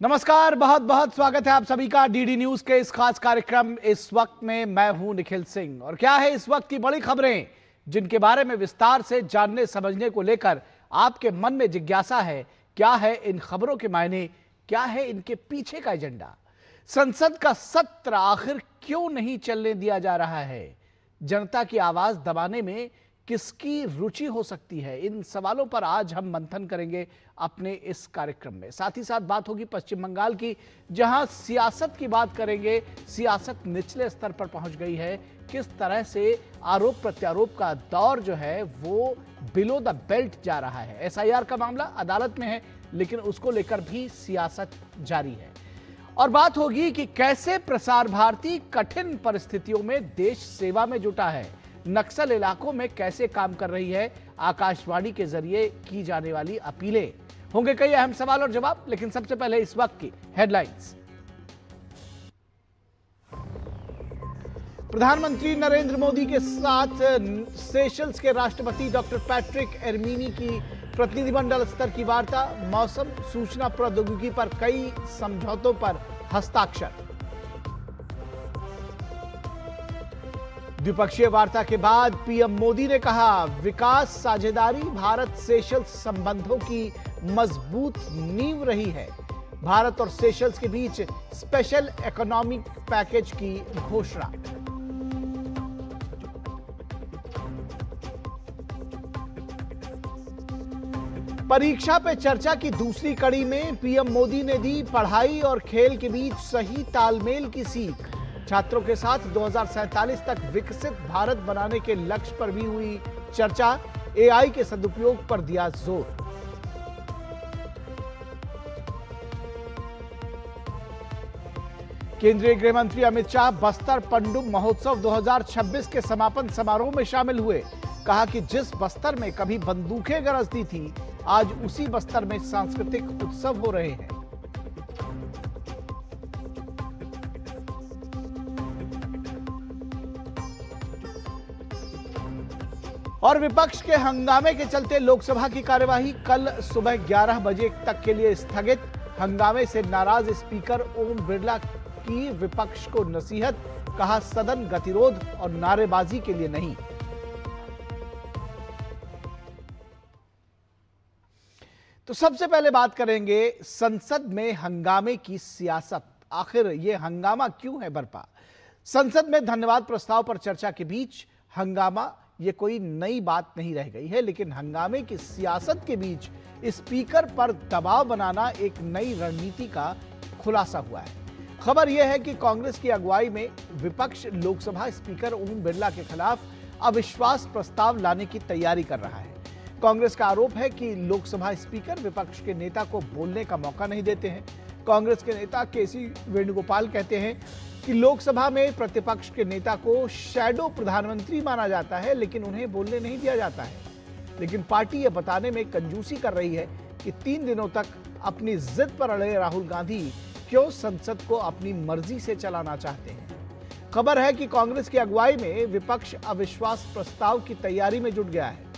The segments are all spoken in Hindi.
नमस्कार, बहुत बहुत स्वागत है आप सभी का डीडी न्यूज के इस खास कार्यक्रम इस वक्त में। मैं हूं निखिल सिंह और क्या है इस वक्त की बड़ी खबरें जिनके बारे में विस्तार से जानने समझने को लेकर आपके मन में जिज्ञासा है। क्या है इन खबरों के मायने, क्या है इनके पीछे का एजेंडा? संसद का सत्र आखिर क्यों नहीं चलने दिया जा रहा है? जनता की आवाज दबाने में किसकी रुचि हो सकती है? इन सवालों पर आज हम मंथन करेंगे अपने इस कार्यक्रम में। साथ ही साथ बात होगी पश्चिम बंगाल की, जहां सियासत की बात करेंगे। सियासत निचले स्तर पर पहुंच गई है। किस तरह से आरोप प्रत्यारोप का दौर जो है वो बिलो द बेल्ट जा रहा है। एसआईआर का मामला अदालत में है, लेकिन उसको लेकर भी सियासत जारी है। और बात होगी कि कैसे प्रसार भारती कठिन परिस्थितियों में देश सेवा में जुटा है। नक्सल इलाकों में कैसे काम कर रही है आकाशवाणी के जरिए की जाने वाली अपीलें। होंगे कई अहम सवाल और जवाब, लेकिन सबसे पहले इस वक्त की हेडलाइंस। प्रधानमंत्री नरेंद्र मोदी के साथ सेशल्स के राष्ट्रपति डॉक्टर पैट्रिक एरमीनी की प्रतिनिधिमंडल स्तर की वार्ता। मौसम, सूचना प्रौद्योगिकी पर कई समझौतों पर हस्ताक्षर। द्विपक्षीय वार्ता के बाद पीएम मोदी ने कहा, विकास साझेदारी भारत सेशल्स संबंधों की मजबूत नींव रही है। भारत और सेशल्स के बीच स्पेशल इकोनॉमिक पैकेज की घोषणा। परीक्षा पे चर्चा की दूसरी कड़ी में पीएम मोदी ने दी पढ़ाई और खेल के बीच सही तालमेल की सीख। छात्रों के साथ 2047 तक विकसित भारत बनाने के लक्ष्य पर भी हुई चर्चा। एआई के सदुपयोग पर दिया जोर। केंद्रीय गृह मंत्री अमित शाह बस्तर पंडुम महोत्सव 2026 के समापन समारोह में शामिल हुए। कहा कि जिस बस्तर में कभी बंदूकें गरजती थी, आज उसी बस्तर में सांस्कृतिक उत्सव हो रहे हैं। और विपक्ष के हंगामे के चलते लोकसभा की कार्यवाही कल सुबह 11 बजे तक के लिए स्थगित। हंगामे से नाराज स्पीकर ओम बिरला की विपक्ष को नसीहत। कहा, सदन गतिरोध और नारेबाजी के लिए नहीं। तो सबसे पहले बात करेंगे संसद में हंगामे की सियासत। आखिर यह हंगामा क्यों है बरपा? संसद में धन्यवाद प्रस्ताव पर चर्चा के बीच हंगामा ये कोई नई बात नहीं रह गई है, लेकिन हंगामे की सियासत के बीच स्पीकर पर दबाव बनाना एक नई रणनीति का खुलासा हुआ है। खबर यह है कि कांग्रेस की अगुवाई में विपक्ष लोकसभा स्पीकर ओम बिरला के खिलाफ अविश्वास प्रस्ताव लाने की तैयारी कर रहा है। कांग्रेस का आरोप है कि लोकसभा स्पीकर विपक्ष के नेता को बोलने का मौका नहीं देते हैं। कांग्रेस के नेता केसी वेणुगोपाल कहते हैं कि लोकसभा में प्रतिपक्ष के नेता को शैडो प्रधानमंत्री माना जाता है, लेकिन उन्हें बोलने नहीं दिया जाता है। लेकिन पार्टी यह बताने में कंजूसी कर रही है कि 3 दिनों तक अपनी जिद पर अड़े राहुल गांधी क्यों संसद को अपनी मर्जी से चलाना चाहते हैं। खबर है कि कांग्रेस की अगुवाई में विपक्ष अविश्वास प्रस्ताव की तैयारी में जुट गया है।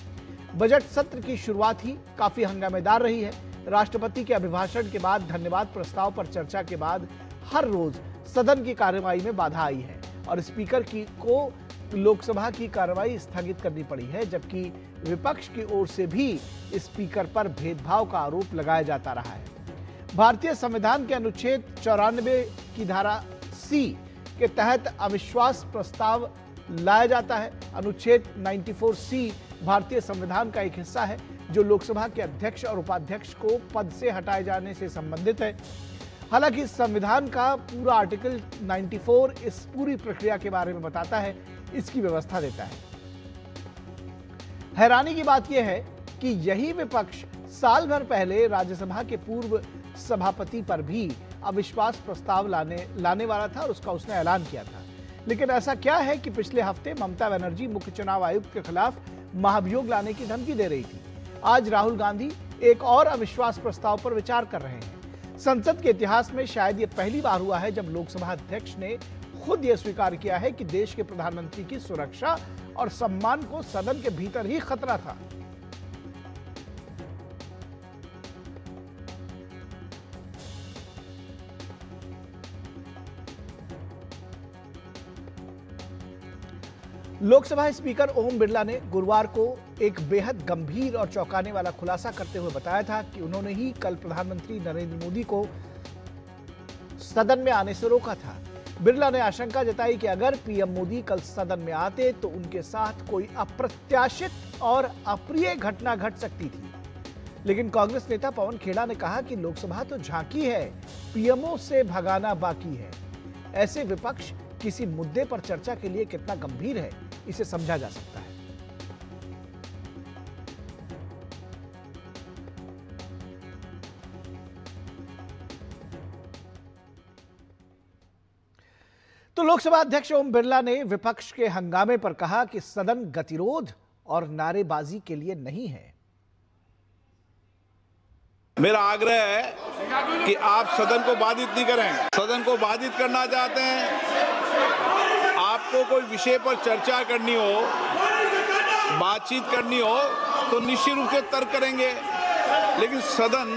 बजट सत्र की शुरुआत ही काफी हंगामेदार रही है। राष्ट्रपति के अभिभाषण के बाद धन्यवाद प्रस्ताव पर चर्चा के बाद हर रोज सदन की कार्यवाही में बाधा आई है और स्पीकर को लोकसभा की कार्यवाही स्थगित करनी पड़ी है, जबकि विपक्ष की ओर से भी स्पीकर पर भेदभाव का आरोप लगाया जाता रहा है। भारतीय संविधान के अनुच्छेद 94 की धारा सी के तहत अविश्वास प्रस्ताव लाया जाता है। अनुच्छेद 94 सी भारतीय संविधान का एक हिस्सा है जो लोकसभा के अध्यक्ष और उपाध्यक्ष को पद से हटाए जाने से संबंधित है। हालांकि संविधान का पूरा आर्टिकल 94 इस पूरी प्रक्रिया के बारे में बताता है, इसकी व्यवस्था देता है। हैरानी की बात यह है कि यही विपक्ष साल भर पहले राज्यसभा के पूर्व सभापति पर भी अविश्वास प्रस्ताव लाने वाला था और उसने ऐलान किया था। लेकिन ऐसा क्या है कि पिछले हफ्ते ममता बनर्जी मुख्य चुनाव आयुक्त के खिलाफ महाभियोग लाने की धमकी दे रही थी। आज राहुल गांधी एक और अविश्वास प्रस्ताव पर विचार कर रहे हैं। संसद के इतिहास में शायद यह पहली बार हुआ है जब लोकसभा अध्यक्ष ने खुद यह स्वीकार किया है कि देश के प्रधानमंत्री की सुरक्षा और सम्मान को सदन के भीतर ही खतरा था। लोकसभा स्पीकर ओम बिरला ने गुरुवार को एक बेहद गंभीर और चौंकाने वाला खुलासा करते हुए बताया था कि उन्होंने ही कल प्रधानमंत्री नरेंद्र मोदी को सदन में आने से रोका था। बिरला ने आशंका जताई कि अगर पीएम मोदी कल सदन में आते तो उनके साथ कोई अप्रत्याशित और अप्रिय घटना घट सकती थी। लेकिन कांग्रेस नेता पवन खेड़ा ने कहा कि लोकसभा तो झांकी है, पीएमओ से भगाना बाकी है। ऐसे विपक्ष किसी मुद्दे पर चर्चा के लिए कितना गंभीर है, इसे समझा जा सकता है। तो लोकसभा अध्यक्ष ओम बिरला ने विपक्ष के हंगामे पर कहा कि सदन गतिरोध और नारेबाजी के लिए नहीं है। मेरा आग्रह है कि आप सदन को बाधित नहीं करें। सदन को बाधित करना चाहते हैं, आपको कोई विषय पर चर्चा करनी हो, बातचीत करनी हो तो निश्चित रूप से तर्क करेंगे, लेकिन सदन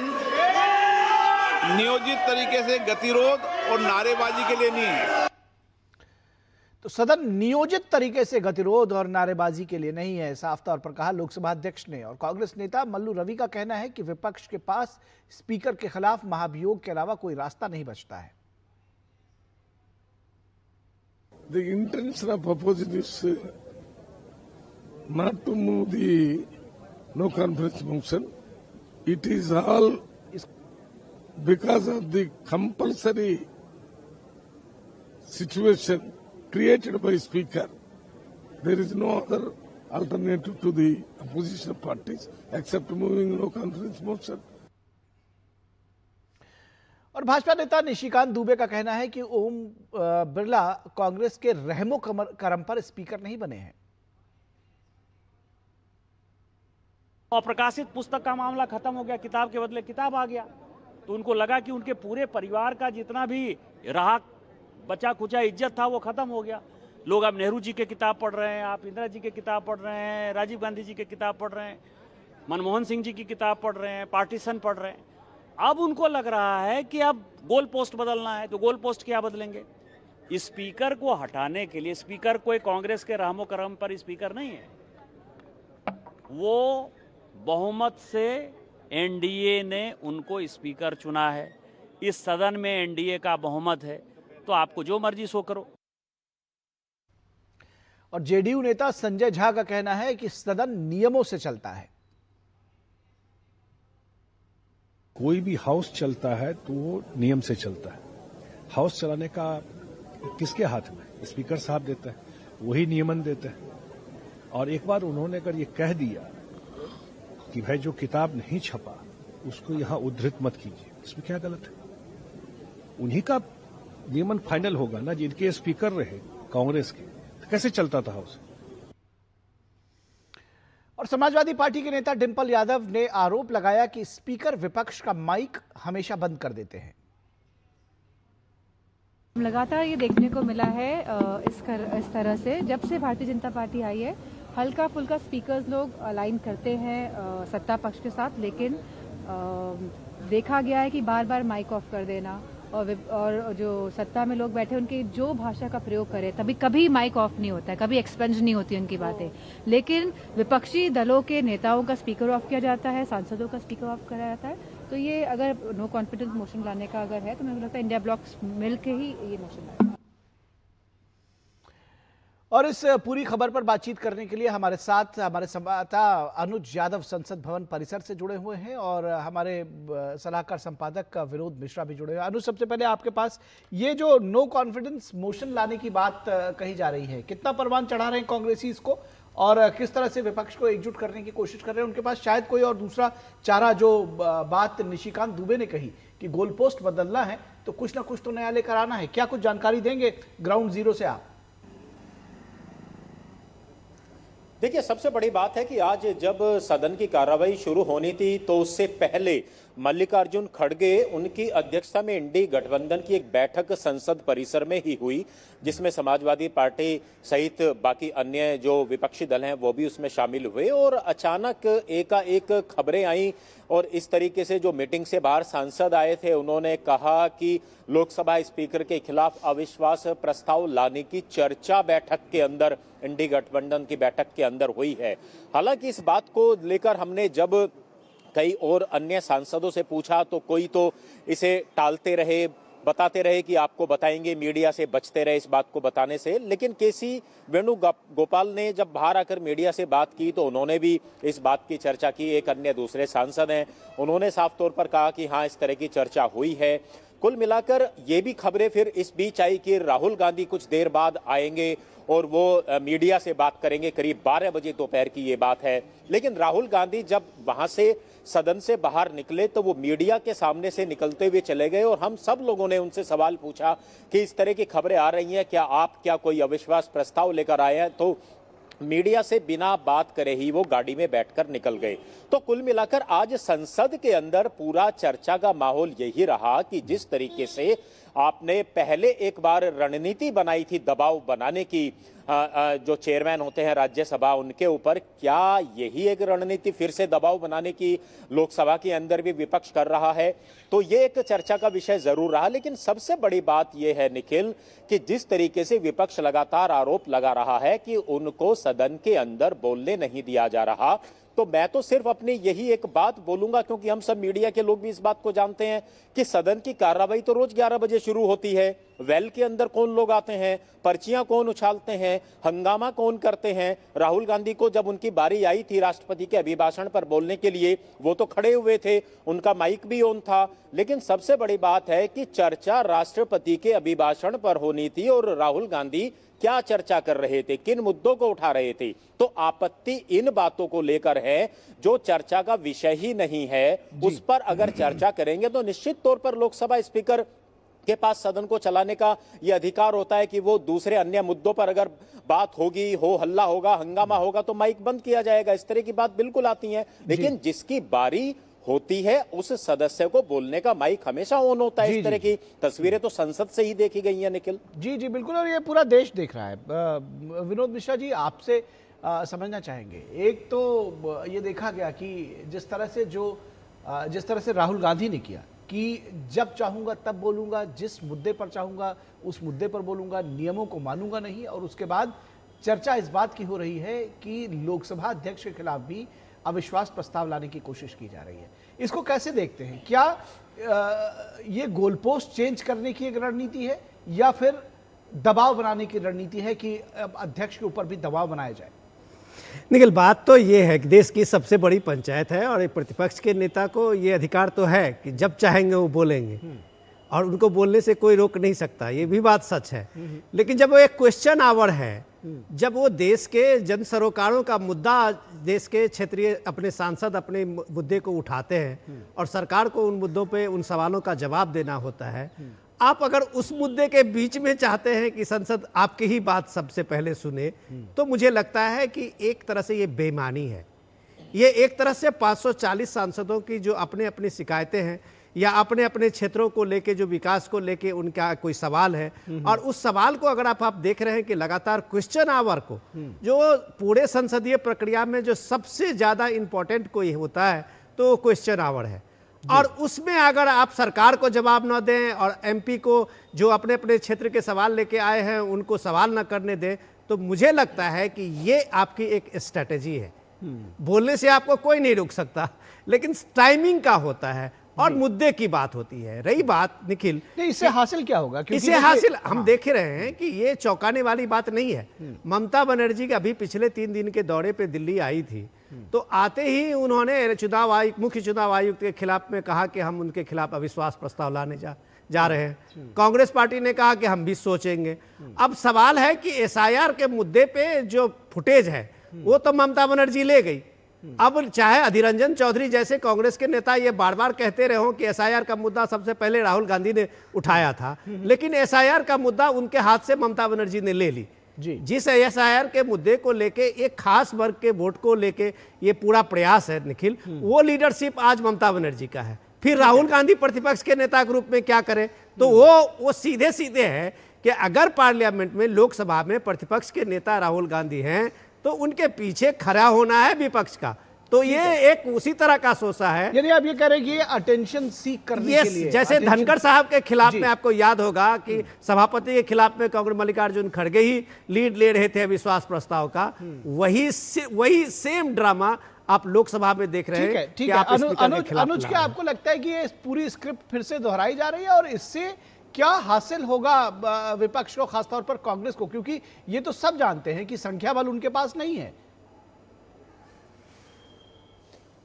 नियोजित तरीके से गतिरोध और नारेबाजी के लिए नहीं है। तो सदन नियोजित तरीके से गतिरोध और नारेबाजी के लिए नहीं है, साफ तौर पर कहा लोकसभा अध्यक्ष ने। और कांग्रेस नेता मल्लू रवि का कहना है कि विपक्ष के पास स्पीकर के खिलाफ महाभियोग के अलावा कोई रास्ता नहीं बचता है। The intention of opposition is not to move the no confidence motion. It is all because of the compulsory situation created by Speaker. There is no other alternative to the opposition parties except moving no confidence motion. और भाजपा नेता निशिकांत दुबे का कहना है कि ओम बिरला कांग्रेस के रहमो करम पर स्पीकर नहीं बने हैं। अप्रकाशित पुस्तक का मामला खत्म हो गया, किताब के बदले किताब आ गया, तो उनको लगा कि उनके पूरे परिवार का जितना भी रहा बचा कुचा इज्जत था वो खत्म हो गया। लोग अब नेहरू जी के किताब पढ़ रहे हैं, आप इंदिरा जी के किताब पढ़ रहे हैं, राजीव गांधी जी के किताब पढ़ रहे हैं, मनमोहन सिंह जी की किताब पढ़ रहे हैं, पार्टीशन पढ़ रहे हैं। अब उनको लग रहा है कि अब गोल पोस्ट बदलना है, तो गोल पोस्ट क्या बदलेंगे? स्पीकर को हटाने के लिए, स्पीकर कोई कांग्रेस के रहमो करम पर स्पीकर नहीं है, वो बहुमत से एनडीए ने उनको स्पीकर चुना है। इस सदन में एनडीए का बहुमत है, तो आपको जो मर्जी सो करो। और जेडीयू नेता संजय झा का कहना है कि सदन नियमों से चलता है। कोई भी हाउस चलता है तो वो नियम से चलता है। हाउस चलाने का किसके हाथ में? स्पीकर साहब देते हैं, वही नियमन देते हैं। और एक बार उन्होंने अगर ये कह दिया कि भाई जो किताब नहीं छपा उसको यहां उद्धृत मत कीजिए, इसमें क्या गलत है? उन्हीं का नियमन फाइनल होगा ना, जिनके स्पीकर रहे कांग्रेस के, तो कैसे चलता था हाउस? और समाजवादी पार्टी के नेता डिंपल यादव ने आरोप लगाया कि स्पीकर विपक्ष का माइक हमेशा बंद कर देते हैं। लगातार ये देखने को मिला है इस तरह से जब से भारतीय जनता पार्टी आई है, हल्का फुल्का स्पीकर्स लोग अलाइन करते हैं सत्ता पक्ष के साथ, लेकिन देखा गया है कि बार बार माइक ऑफ कर देना और जो सत्ता में लोग बैठे उनकी जो भाषा का प्रयोग करे तभी कभी माइक ऑफ नहीं होता है, कभी एक्सपेंज नहीं होती उनकी बातें। लेकिन विपक्षी दलों के नेताओं का स्पीकर ऑफ किया जाता है, सांसदों का स्पीकर ऑफ कराया जाता है। तो ये अगर नो कॉन्फिडेंस मोशन लाने का अगर है तो मुझे लगता है इंडिया ब्लॉक मिल के ही ये मोशन लाएगा। और इस पूरी खबर पर बातचीत करने के लिए हमारे साथ हमारे संवाददाता अनुज यादव संसद भवन परिसर से जुड़े हुए हैं और हमारे सलाहकार संपादक विनोद मिश्रा भी जुड़े हुए हैं। अनुज, सबसे पहले आपके पास ये जो नो कॉन्फिडेंस मोशन लाने की बात कही जा रही है, कितना परवान चढ़ा रहे हैं कांग्रेसी इसको और किस तरह से विपक्ष को एकजुट करने की कोशिश कर रहे हैं? उनके पास शायद कोई और दूसरा चारा, जो बात निशिकांत दुबे ने कही कि गोल पोस्ट बदलना है तो कुछ ना कुछ तो नया लेकर आना है, क्या कुछ जानकारी देंगे ग्राउंड जीरो से आप? देखिए, सबसे बड़ी बात है कि आज जब सदन की कार्रवाई शुरू होनी थी तो उससे पहले मल्लिकार्जुन खड़गे उनकी अध्यक्षता में इंडी गठबंधन की एक बैठक संसद परिसर में ही हुई, जिसमें समाजवादी पार्टी सहित बाकी अन्य जो विपक्षी दल हैं वो भी उसमें शामिल हुए। और अचानक एकाएक खबरें आई और इस तरीके से जो मीटिंग से बाहर सांसद आए थे उन्होंने कहा कि लोकसभा स्पीकर के खिलाफ अविश्वास प्रस्ताव लाने की चर्चा बैठक के अंदर, इंडी गठबंधन की बैठक के अंदर हुई है। हालांकि इस बात को लेकर हमने जब कई और अन्य सांसदों से पूछा तो कोई तो इसे टालते रहे, बताते रहे कि आपको बताएंगे, मीडिया से बचते रहे इस बात को बताने से। लेकिन केसी वेणुगोपाल ने जब बाहर आकर मीडिया से बात की तो उन्होंने भी इस बात की चर्चा की। एक अन्य दूसरे सांसद हैं, उन्होंने साफ तौर पर कहा कि हाँ, इस तरह की चर्चा हुई है। कुल मिलाकर ये भी खबरें फिर इस बीच आई कि राहुल गांधी कुछ देर बाद आएंगे और वो मीडिया से बात करेंगे। करीब 12 बजे दोपहर की ये बात है। लेकिन राहुल गांधी जब वहां से सदन से बाहर निकले तो वो मीडिया के सामने से निकलते हुए चले गए और हम सब लोगों ने उनसे सवाल पूछा कि इस तरह की खबरें आ रही हैं, क्या कोई अविश्वास प्रस्ताव लेकर आए हैं? तो मीडिया से बिना बात करे ही वो गाड़ी में बैठकर निकल गए। तो कुल मिलाकर आज संसद के अंदर पूरा चर्चा का माहौल यही रहा कि जिस तरीके से आपने पहले एक बार रणनीति बनाई थी दबाव बनाने की, जो चेयरमैन होते हैं राज्यसभा उनके ऊपर, क्या यही एक रणनीति फिर से दबाव बनाने की लोकसभा के अंदर भी विपक्ष कर रहा है? तो ये एक चर्चा का विषय जरूर रहा। लेकिन सबसे बड़ी बात यह है निखिल कि जिस तरीके से विपक्ष लगातार आरोप लगा रहा है कि उनको सदन के अंदर बोलने नहीं दिया जा रहा, तो मैं तो सिर्फ अपनी यही एक बात बोलूंगा, क्योंकि हम सब मीडिया के लोग भी इस बात को जानते हैं कि सदन की कार्रवाई तो रोज 11 बजे शुरू होती है। वेल के अंदर कौन लोग आते हैं, पर्चियां कौन उछालते हैं, हंगामा कौन करते हैं? राहुल गांधी को जब उनकी बारी आई थी राष्ट्रपति के अभिभाषण पर बोलने के लिए, वो तो खड़े हुए थे, उनका माइक भी ऑन था। लेकिन सबसे बड़ी बात है कि चर्चा राष्ट्रपति के अभिभाषण पर होनी थी और राहुल गांधी क्या चर्चा कर रहे थे, किन मुद्दों को उठा रहे थे? तो आपत्ति इन बातों को लेकर है जो चर्चा का विषय ही नहीं है। उस पर अगर चर्चा करेंगे तो निश्चित तौर पर लोकसभा स्पीकर के पास सदन को चलाने का यह अधिकार होता है कि वो दूसरे अन्य मुद्दों पर अगर बात होगी, हो हल्ला होगा, हंगामा होगा, तो माइक बंद किया जाएगा। इस तरह की बात बिल्कुल आती है। लेकिन जिसकी बारी होती है उस सदस्य को बोलने का माइक हमेशा ऑन होता है। इस तरह की तस्वीरें तो संसद से ही देखी गई हैं निखिल। जी जी बिल्कुल, और ये पूरा देश देख रहा है। विनोद मिश्रा जी, आपसे समझना चाहेंगे, एक तो ये देखा गया कि जिस तरह से राहुल गांधी ने किया कि जब चाहूंगा तब बोलूंगा, जिस मुद्दे पर चाहूंगा उस मुद्दे पर बोलूंगा, नियमों को मानूंगा नहीं, और उसके बाद चर्चा इस बात की हो रही है कि लोकसभा अध्यक्ष के खिलाफ भी अविश्वास प्रस्ताव लाने की कोशिश की जा रही है। इसको कैसे देखते हैं? क्या ये गोलपोस्ट चेंज करने की एक रणनीति है या फिर दबाव बनाने की रणनीति है कि अध्यक्ष के ऊपर भी दबाव बनाया जाए? निखिल, बात तो ये है कि देश की सबसे बड़ी पंचायत है और एक प्रतिपक्ष के नेता को ये अधिकार तो है कि जब चाहेंगे वो बोलेंगे और उनको बोलने से कोई रोक नहीं सकता, ये भी बात सच है। लेकिन जब वो एक क्वेश्चन आवर है, जब वो देश के जन सरोकारों का मुद्दा, देश के क्षेत्रीय अपने सांसद अपने मुद्दे को उठाते हैं और सरकार को उन मुद्दों पे उन सवालों का जवाब देना होता है, आप अगर उस मुद्दे के बीच में चाहते हैं कि संसद आपकी ही बात सबसे पहले सुने, तो मुझे लगता है कि एक तरह से ये बेईमानी है। ये एक तरह से 540 सांसदों की जो अपने अपनी शिकायतें हैं या अपने अपने क्षेत्रों को लेके, जो विकास को लेके उनका कोई सवाल है, और उस सवाल को अगर आप देख रहे हैं कि लगातार क्वेश्चन आवर को, जो पूरे संसदीय प्रक्रिया में जो सबसे ज़्यादा इम्पोर्टेंट कोई होता है तो वो क्वेश्चन आवर है, और उसमें अगर आप सरकार को जवाब न दें और एमपी को जो अपने अपने क्षेत्र के सवाल लेके आए हैं उनको सवाल न करने दें, तो मुझे लगता है कि ये आपकी एक स्ट्रैटेजी है। बोलने से आपको कोई नहीं रोक सकता, लेकिन टाइमिंग का होता है और मुद्दे की बात होती है। रही बात निखिल, इससे हासिल क्या होगा? इससे हासिल हम देख रहे हैं कि ये चौंकाने वाली बात नहीं है। ममता बनर्जी अभी पिछले 3 दिन के दौरे पे दिल्ली आई थी, तो आते ही उन्होंने चुनाव आयुक्त, मुख्य चुनाव आयुक्त के खिलाफ में कहा कि हम उनके खिलाफ अविश्वास प्रस्ताव लाने जा रहे हैं। कांग्रेस पार्टी ने कहा कि हम भी सोचेंगे। अब सवाल है कि एसआईआर के मुद्दे पे जो फुटेज है वो तो ममता बनर्जी ले गई। अब चाहे अधीर रंजन चौधरी जैसे कांग्रेस के नेता ये बार बार कहते रहे हो कि एसआईआर का मुद्दा सबसे पहले राहुल गांधी ने उठाया था, लेकिन एसआईआर का मुद्दा उनके हाथ से ममता बनर्जी ने ले ली। जिस एसआईआर के मुद्दे को लेके, एक खास वर्ग के वोट को लेके ये पूरा प्रयास है निखिल, वो लीडरशिप आज ममता बनर्जी का है। फिर राहुल गांधी प्रतिपक्ष के नेता के रूप में क्या करें? तो वो सीधे सीधे है कि अगर पार्लियामेंट में, लोकसभा में प्रतिपक्ष के नेता राहुल गांधी हैं तो उनके पीछे खड़ा होना है विपक्ष का। तो ये एक उसी तरह का सोचा है, यानी आप ये कह रहे हैं कि ये अटेंशन सीख करने के लिए, जैसे धनखड़ साहब के खिलाफ में आपको याद होगा कि सभापति के खिलाफ में कांग्रेस मल्लिकार्जुन खड़गे ही लीड ले रहे थे विश्वास प्रस्ताव का, वही सेम ड्रामा आप लोकसभा में देख रहे हैं। ठीक है अनुज, क्या आपको लगता है कि ये पूरी स्क्रिप्ट फिर से दोहराई जा रही है और इससे क्या हासिल होगा विपक्ष को, खासतौर पर कांग्रेस को? क्योंकि ये तो सब जानते हैं कि संख्या बल उनके पास नहीं है।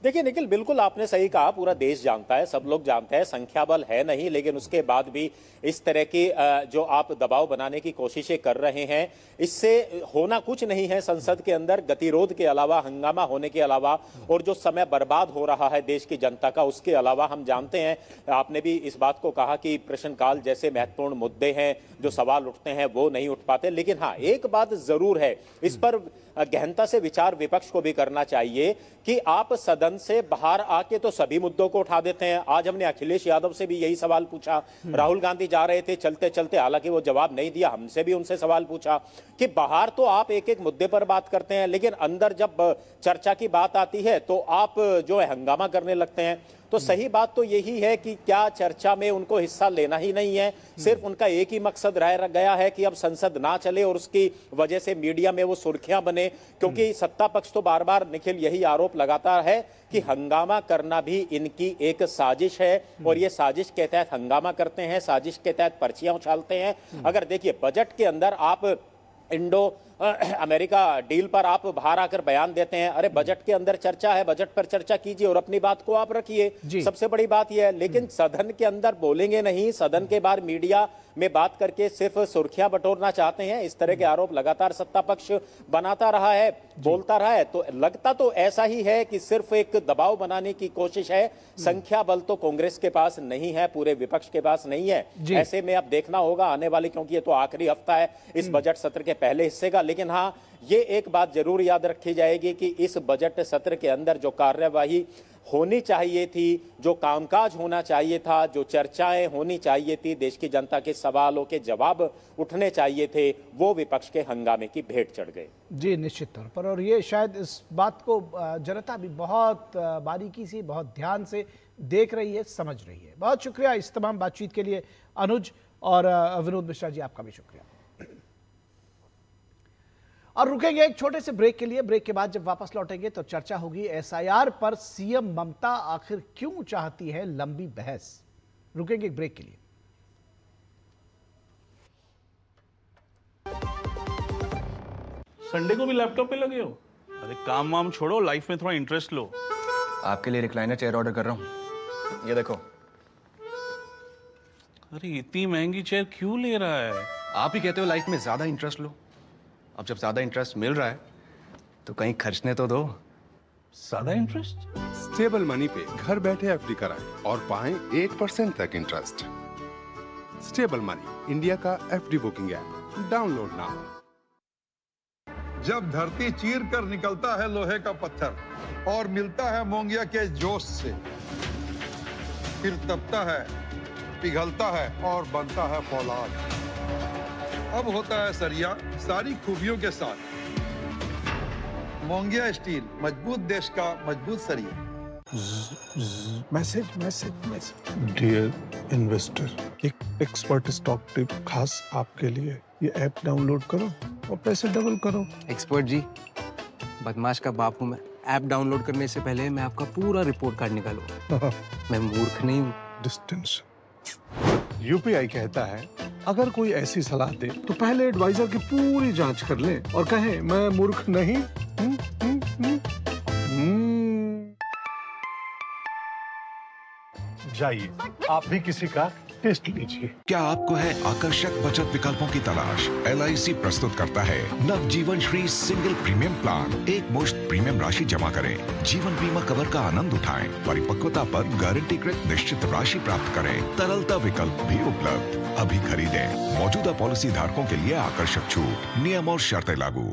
देखिए निखिल, बिल्कुल आपने सही कहा, पूरा देश जानता है, सब लोग जानते हैं संख्या बल है नहीं, लेकिन उसके बाद भी इस तरह की जो आप दबाव बनाने की कोशिशें कर रहे हैं, इससे होना कुछ नहीं है। संसद के अंदर गतिरोध के अलावा, हंगामा होने के अलावा और जो समय बर्बाद हो रहा है देश की जनता का, उसके अलावा हम जानते हैं, आपने भी इस बात को कहा कि प्रश्नकाल जैसे महत्वपूर्ण मुद्दे हैं, जो सवाल उठते हैं वो नहीं उठ पाते। लेकिन हाँ, एक बात जरूर है, इस पर गहनता से विचार विपक्ष को भी करना चाहिए कि आप सदन से बाहर आके तो सभी मुद्दों को उठा देते हैं। आज हमने अखिलेश यादव से भी यही सवाल पूछा, राहुल गांधी जा रहे थे चलते चलते, हालांकि वो जवाब नहीं दिया, हमसे भी उनसे सवाल पूछा कि बाहर तो आप एक एक मुद्दे पर बात करते हैं, लेकिन अंदर जब चर्चा की बात आती है तो आप जो है हंगामा करने लगते हैं। तो सही बात तो यही है कि क्या चर्चा में उनको हिस्सा लेना ही नहीं है, सिर्फ उनका एक ही मकसद रह गया है कि अब संसद ना चले और उसकी वजह से मीडिया में वो सुर्खियां बने। क्योंकि सत्ता पक्ष तो बार बार निखिल यही आरोप लगाता है कि हंगामा करना भी इनकी एक साजिश है और ये साजिश के तहत हंगामा करते हैं, साजिश के तहत पर्चियां उछालते हैं। अगर देखिए बजट के अंदर आप इंडो अमेरिका डील पर आप बाहर आकर बयान देते हैं, अरे बजट के अंदर चर्चा है, बजट पर चर्चा कीजिए और अपनी बात को आप रखिए, सबसे बड़ी बात यह है। लेकिन सदन के अंदर बोलेंगे नहीं, सदन के बाहर मीडिया में बात करके सिर्फ सुर्खियां बटोरना चाहते हैं, इस तरह के आरोप लगातार सत्ता पक्ष बनाता रहा है, बोलता रहा है। तो लगता तो ऐसा ही है कि सिर्फ एक दबाव बनाने की कोशिश है। संख्या बल तो कांग्रेस के पास नहीं है, पूरे विपक्ष के पास नहीं है। ऐसे में अब देखना होगा आने वाले, क्योंकि ये तो आखिरी हफ्ता है इस बजट सत्र के पहले हिस्से का। लेकिन हाँ, ये एक बात जरूर याद रखी जाएगी कि इस बजट सत्र के अंदर जो कार्यवाही होनी चाहिए थी, जो कामकाज होना चाहिए था, जो चर्चाएं होनी चाहिए थी, देश की जनता के सवालों के जवाब उठने चाहिए थे, वो विपक्ष के हंगामे की भेंट चढ़ गए। जी निश्चित तौर पर, और ये शायद इस बात को जनता भी बहुत बारीकी से, बहुत ध्यान से देख रही है, समझ रही है। बहुत शुक्रिया इस तमाम बातचीत के लिए अनुज, और विनोद मिश्रा जी आपका भी शुक्रिया। और रुकेंगे एक छोटे से ब्रेक के लिए। ब्रेक के बाद जब वापस लौटेंगे तो चर्चा होगी एसआईआर पर सीएम ममता आखिर क्यों चाहती है लंबी बहस। रुकेंगे एक ब्रेक के लिए। संडे को भी लैपटॉप पे लगे हो? अरे काम वाम छोड़ो, लाइफ में थोड़ा इंटरेस्ट लो। आपके लिए रिक्लाइनर चेयर ऑर्डर कर रहा हूँ, ये देखो। अरे इतनी महंगी चेयर क्यों ले रहा है? आप ही कहते हो लाइफ में ज्यादा इंटरेस्ट लो। अब जब ज्यादा इंटरेस्ट मिल रहा है तो कहीं खर्चने तो दो। ज्यादा इंटरेस्ट? स्टेबल मनी पे घर बैठे एफडी कराएं और पाएं 8% तक इंटरेस्ट। स्टेबल मनी, इंडिया का FD booking app, download now. जब धरती चीर कर निकलता है लोहे का पत्थर और मिलता है मोंगिया के जोश से, फिर तपता है, पिघलता है और बनता है फौलाद। अब होता है सरिया सारी खूबियों के साथ। मोंगिया स्टील, मजबूत देश का मजबूत सरिया। Message message message. Dear investor, एक एक्सपर्ट स्टॉक टिप खास आपके लिए। ये ऐप डाउनलोड करो और पैसे डबल करो। एक्सपर्ट जी, बदमाश का बाप हूँ मैं। ऐप डाउनलोड करने से पहले मैं आपका पूरा रिपोर्ट कार्ड निकालूंगा। मैं मूर्ख नहीं हूँ। डिस्टेंस। यूपीआई कहता है अगर कोई ऐसी सलाह दे तो पहले एडवाइजर की पूरी जांच कर ले और कहे मैं मूर्ख नहीं। जाइए आप भी किसी का टेस्ट लीजिए। क्या आपको है आकर्षक बचत विकल्पों की तलाश? LIC प्रस्तुत करता है नवजीवन श्री सिंगल प्रीमियम प्लान। एक मुश्त प्रीमियम राशि जमा करें, जीवन बीमा कवर का आनंद उठाएं, परिपक्वता पर गारंटीकृत निश्चित राशि प्राप्त करें। तरलता विकल्प भी उपलब्ध। अभी खरीदें। मौजूदा पॉलिसी धारकों के लिए आकर्षक छूट, नियम और शर्तें लागू।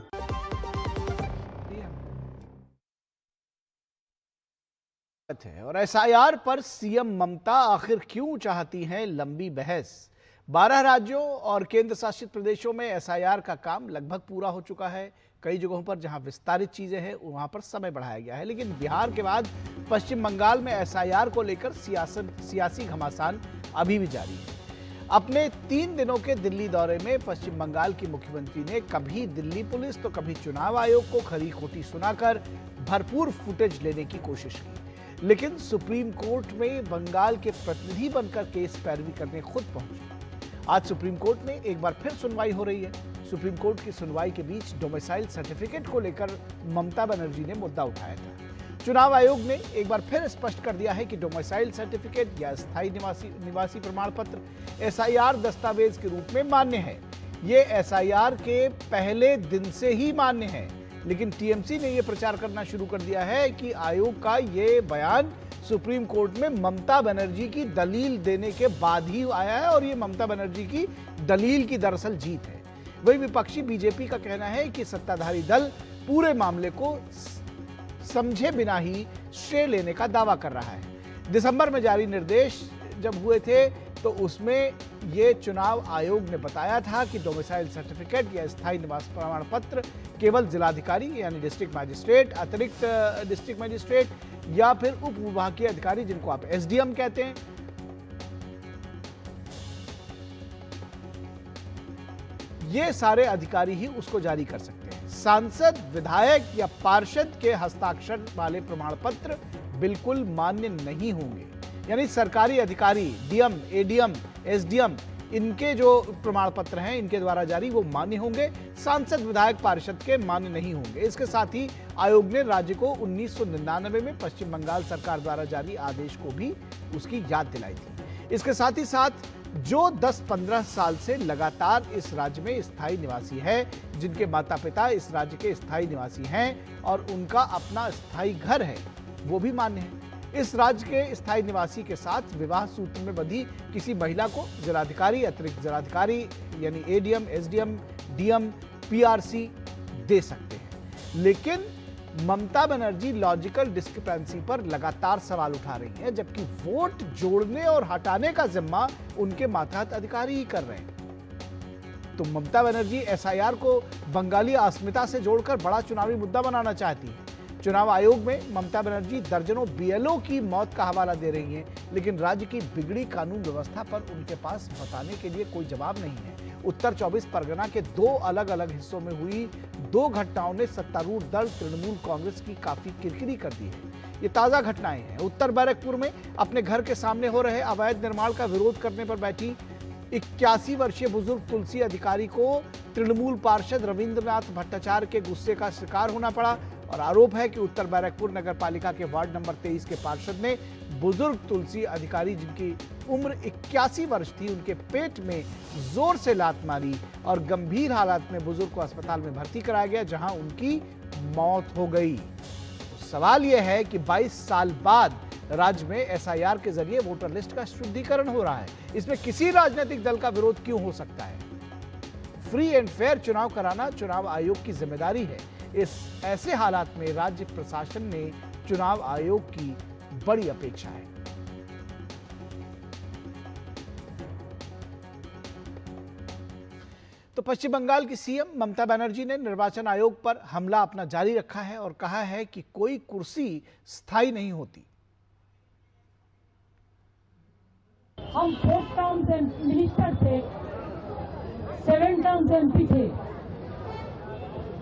स्वागत है। और एसआईआर पर सीएम ममता आखिर क्यों चाहती हैं लंबी बहस। 12 राज्यों और केंद्र शासित प्रदेशों में एसआईआर का काम लगभग पूरा हो चुका है। कई जगहों पर जहां विस्तारित चीजें हैं वहां पर समय बढ़ाया गया है, लेकिन बिहार के बाद पश्चिम बंगाल में एसआईआर को लेकर सियासी घमासान अभी भी जारी है। अपने 3 दिनों के दिल्ली दौरे में पश्चिम बंगाल की मुख्यमंत्री ने कभी दिल्ली पुलिस तो कभी चुनाव आयोग को खरी खोटी सुनाकर भरपूर फुटेज लेने की कोशिश की, लेकिन सुप्रीम कोर्ट में बंगाल के प्रतिनिधि बनकर केस पैरवी करने खुद पहुंचे। आज सुप्रीम कोर्ट में एक बार फिर सुनवाई हो रही है। सुप्रीम कोर्ट की सुनवाई के बीच डोमिसाइल सर्टिफिकेट को लेकर ममता बनर्जी ने मुद्दा उठाया था। चुनाव आयोग ने एक बार फिर स्पष्ट कर दिया है कि डोमिसाइल सर्टिफिकेट या स्थायी निवासी प्रमाण पत्र एसआईआर दस्तावेज के रूप में मान्य है। ये एसआईआर के पहले दिन से ही मान्य है, लेकिन टीएमसी ने यह प्रचार करना शुरू कर दिया है कि आयोग का ये बयान सुप्रीम कोर्ट में ममता बनर्जी की दलील देने के बाद ही आया है और ये ममता बनर्जी की दलील की दरअसल जीत है। वही विपक्षी बीजेपी का कहना है कि सत्ताधारी दल पूरे मामले को समझे बिना ही श्रेय लेने का दावा कर रहा है। दिसंबर में जारी निर्देश जब हुए थे तो उसमें ये चुनाव आयोग ने बताया था कि डोमिसाइल सर्टिफिकेट या स्थायी निवास प्रमाण पत्र केवल जिलाधिकारी यानी डिस्ट्रिक्ट मैजिस्ट्रेट, अतिरिक्त डिस्ट्रिक्ट मैजिस्ट्रेट या फिर उप विभागीय अधिकारी जिनको आप एसडीएम कहते हैं, ये सारे अधिकारी ही उसको जारी कर सकते हैं। सांसद, विधायक या पार्षद के हस्ताक्षर वाले प्रमाण पत्र बिल्कुल मान्य नहीं होंगे। यानी सरकारी अधिकारी, डीएम, एडीएम, एसडीएम, इनके जो प्रमाण पत्र हैं इनके द्वारा जारी वो मान्य होंगे। सांसद, विधायक, पार्षद के मान्य नहीं होंगे। इसके साथ ही आयोग ने राज्य को 1999 में पश्चिम बंगाल सरकार द्वारा जारी आदेश को भी उसकी याद दिलाई थी। इसके साथ ही साथ जो 10-15 साल से लगातार इस राज्य में स्थायी निवासी है, जिनके माता पिता इस राज्य के स्थायी निवासी हैं और उनका अपना स्थायी घर है, वो भी मान्य है। इस राज्य के स्थायी निवासी के साथ विवाह सूत्र में बंधी किसी महिला को जिलाधिकारी, अतिरिक्त जिलाधिकारी यानी एडीएम, एसडीएम, डीएम, पीआरसी दे सकते हैं। लेकिन ममता बनर्जी लॉजिकल डिस्क्रिपेंसी पर लगातार सवाल उठा रही हैं, जबकि वोट जोड़ने और हटाने का जिम्मा उनके मातहत अधिकारी ही कर रहे हैं। तो ममता बनर्जी एसआईआर को बंगाली अस्मिता से जोड़कर बड़ा चुनावी मुद्दा बनाना चाहती है। चुनाव आयोग में ममता बनर्जी दर्जनों बीएलओ की मौत का हवाला दे रही हैं, लेकिन राज्य की बिगड़ी कानून व्यवस्था पर उनके पास बताने के लिए कोई जवाब नहीं है। उत्तर 24 परगना के 2 अलग अलग हिस्सों में हुई 2 घटनाओं ने सत्तारूढ़ दल तृणमूल कांग्रेस की काफी किरकिरी कर दी है। ये ताजा घटनाएं हैं। उत्तर बैरकपुर में अपने घर के सामने हो रहे अवैध निर्माण का विरोध करने पर बैठी 81 वर्षीय बुजुर्ग तुलसी अधिकारी को तृणमूल पार्षद रविंद्रनाथ भट्टाचार्य के गुस्से का शिकार होना पड़ा और आरोप है कि उत्तर बैरकपुर नगर पालिका के वार्ड नंबर 23 के पार्षद ने बुजुर्ग तुलसी अधिकारी, जिनकी उम्र 81 वर्ष थी, उनके पेट में जोर से लात मारी और गंभीर हालात में बुजुर्ग को अस्पताल में भर्ती कराया गया, जहां उनकी मौत हो गई। तो सवाल यह है कि 22 साल बाद राज्य में एसआईआर के जरिए वोटर लिस्ट का शुद्धिकरण हो रहा है, इसमें किसी राजनीतिक दल का विरोध क्यों हो सकता है? फ्री एंड फेयर चुनाव कराना चुनाव आयोग की जिम्मेदारी है। इस ऐसे हालात में राज्य प्रशासन ने चुनाव आयोग की बड़ी अपेक्षा है। तो पश्चिम बंगाल की सीएम ममता बनर्जी ने निर्वाचन आयोग पर हमला अपना जारी रखा है और कहा है कि कोई कुर्सी स्थायी नहीं होती। हम 4 टर्म्स मिनिस्टर थे, 7 टर्म्स एमपी थे,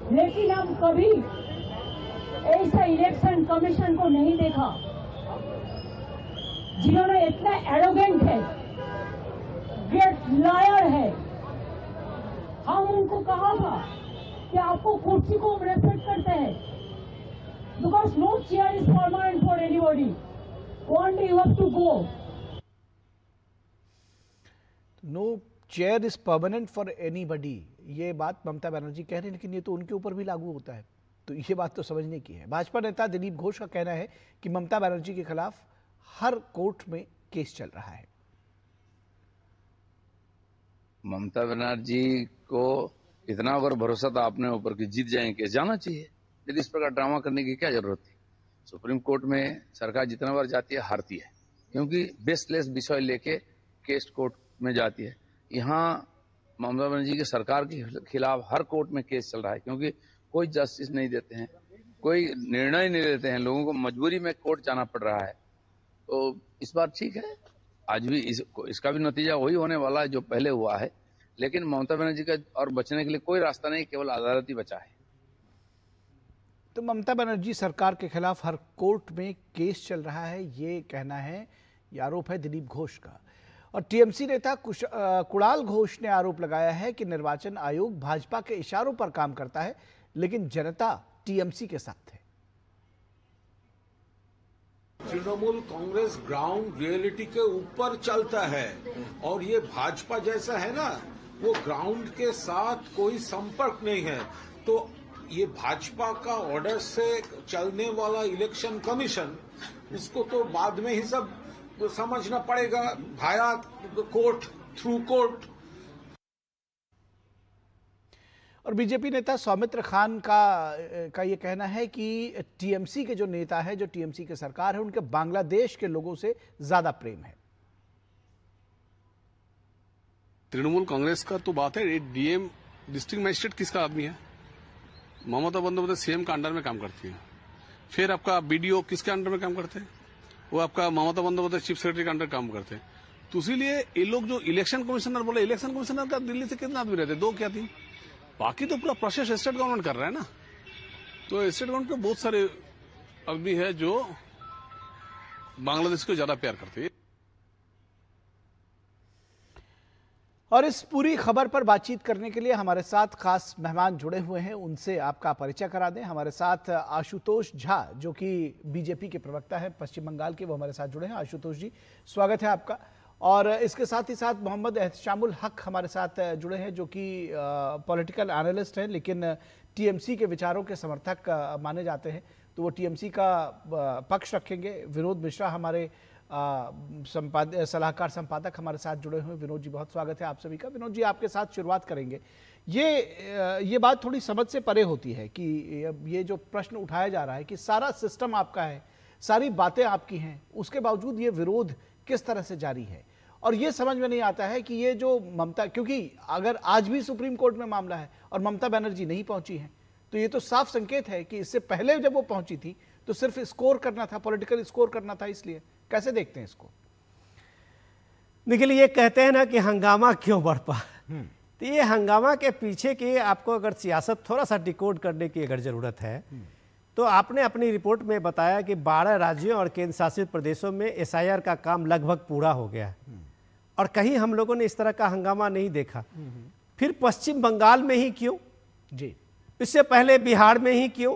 लेकिन हम कभी ऐसा इलेक्शन कमीशन को नहीं देखा जिन्होंने इतना एरोगेंट है, ग्रेट लायर है। हम उनको कहा था कि आपको कुर्सी को रेस्पेक्ट करते हैं, because no chair is permanent for anybody, one day you have to go. No chair is permanent for anybody, ये बात ममता बनर्जी कह रही है, लेकिन ये तो उनके ऊपर भी लागू होता है, तो ये बात तो समझने की है। भाजपा नेता दिलीप घोष का कहना है कि ममता बनर्जी के खिलाफ हर कोर्ट में केस चल रहा है। ममता बनर्जी को इतना अगर भरोसा था अपने ऊपर कि जीत जाएंगे, जाना चाहिए, यदि इस प्रकार ड्रामा करने की क्या जरूरत थी। सुप्रीम कोर्ट में सरकार जितना बार जाती है हारती है, क्योंकि बेसलेस विषय लेके केस कोर्ट में जाती है। यहाँ ममता बनर्जी की सरकार के खिलाफ हर कोर्ट में केस चल रहा है, क्योंकि कोई जस्टिस नहीं देते हैं, कोई निर्णय नहीं लेते हैं, लोगों को मजबूरी में कोर्ट जाना पड़ रहा है। तो इस बार ठीक है, आज भी इसका भी नतीजा वही होने वाला है जो पहले हुआ है, लेकिन ममता बनर्जी का और बचने के लिए कोई रास्ता नहीं, केवल अदालत ही बचा है। तो ममता बनर्जी सरकार के खिलाफ हर कोर्ट में केस चल रहा है, ये कहना है, ये आरोप है दिलीप घोष का। और टीएमसी नेता कुणाल घोष ने आरोप लगाया है कि निर्वाचन आयोग भाजपा के इशारों पर काम करता है, लेकिन जनता टीएमसी के साथ है। तृणमूल कांग्रेस ग्राउंड रियलिटी के ऊपर चलता है और ये भाजपा जैसा है ना, वो ग्राउंड के साथ कोई संपर्क नहीं है। तो ये भाजपा का ऑर्डर से चलने वाला इलेक्शन कमीशन, इसको तो बाद में ही सब समझना पड़ेगा, भाया कोर्ट, थ्रू कोर्ट। और बीजेपी नेता सौमित्र खान का ये कहना है कि टीएमसी के जो नेता है, जो टीएमसी की सरकार है, उनके बांग्लादेश के लोगों से ज्यादा प्रेम है। तृणमूल कांग्रेस का तो बात है, डीएम डिस्ट्रिक्ट मजिस्ट्रेट किसका आदमी है? ममता बंदोपाध्याय सीएम का अंडर में काम करती है। फिर आपका बीडीओ किसके अंडर में काम करते हैं? वो आपका ममता बंदोपाध्याय चीफ सेक्रेटरी के अंडर काम करते हैं। तो इसीलिए ये लोग जो इलेक्शन कमिश्नर बोले, इलेक्शन कमिश्नर का दिल्ली से कितने आदमी रहते? 2 क्या 3? बाकी तो पूरा प्रोसेस स्टेट गवर्नमेंट कर रहा है ना। तो स्टेट गवर्नमेंट के बहुत सारे आदमी है जो बांग्लादेश को ज्यादा प्यार करते हैं। और इस पूरी खबर पर बातचीत करने के लिए हमारे साथ खास मेहमान जुड़े हुए हैं, उनसे आपका परिचय करा दें। हमारे साथ आशुतोष झा, जो कि बीजेपी के प्रवक्ता हैं पश्चिम बंगाल के, वो हमारे साथ जुड़े हैं। आशुतोष जी, स्वागत है आपका। और इसके साथ ही साथ मोहम्मद एहतशामुल हक हमारे साथ जुड़े हैं, जो कि पॉलिटिकल एनालिस्ट हैं, लेकिन टीएमसी के विचारों के समर्थक माने जाते हैं, तो वो टीएमसी का पक्ष रखेंगे। विनोद मिश्रा हमारे सलाहकार संपादक हमारे साथ जुड़े हुए। विनोद जी, बहुत स्वागत है आप सभी का। विनोद जी, आपके साथ शुरुआत करेंगे। ये बात थोड़ी समझ से परे होती है कि ये जो प्रश्न उठाया जा रहा है कि सारा सिस्टम आपका है, सारी बातें आपकी हैं, उसके बावजूद ये विरोध किस तरह से जारी है। और ये समझ में नहीं आता है कि ये जो ममता, क्योंकि अगर आज भी सुप्रीम कोर्ट में मामला है और ममता बनर्जी नहीं पहुंची है, तो ये तो साफ संकेत है कि इससे पहले जब वो पहुंची थी तो सिर्फ स्कोर करना था, पॉलिटिकल स्कोर करना था। इसलिए कैसे देखते हैं इसको? निखिल, ये कहते हैं ना कि हंगामा क्यों बरपा, तो ये हंगामा के पीछे की आपको अगर सियासत थोड़ा सा डिकोड करने की अगर जरूरत है, तो आपने अपनी रिपोर्ट में बताया कि 12 राज्यों और केंद्र शासित प्रदेशों में एसआईआर का काम लगभग पूरा हो गया और कहीं हम लोगों ने इस तरह का हंगामा नहीं देखा। फिर पश्चिम बंगाल में ही क्यों जी, इससे पहले बिहार में ही क्यों?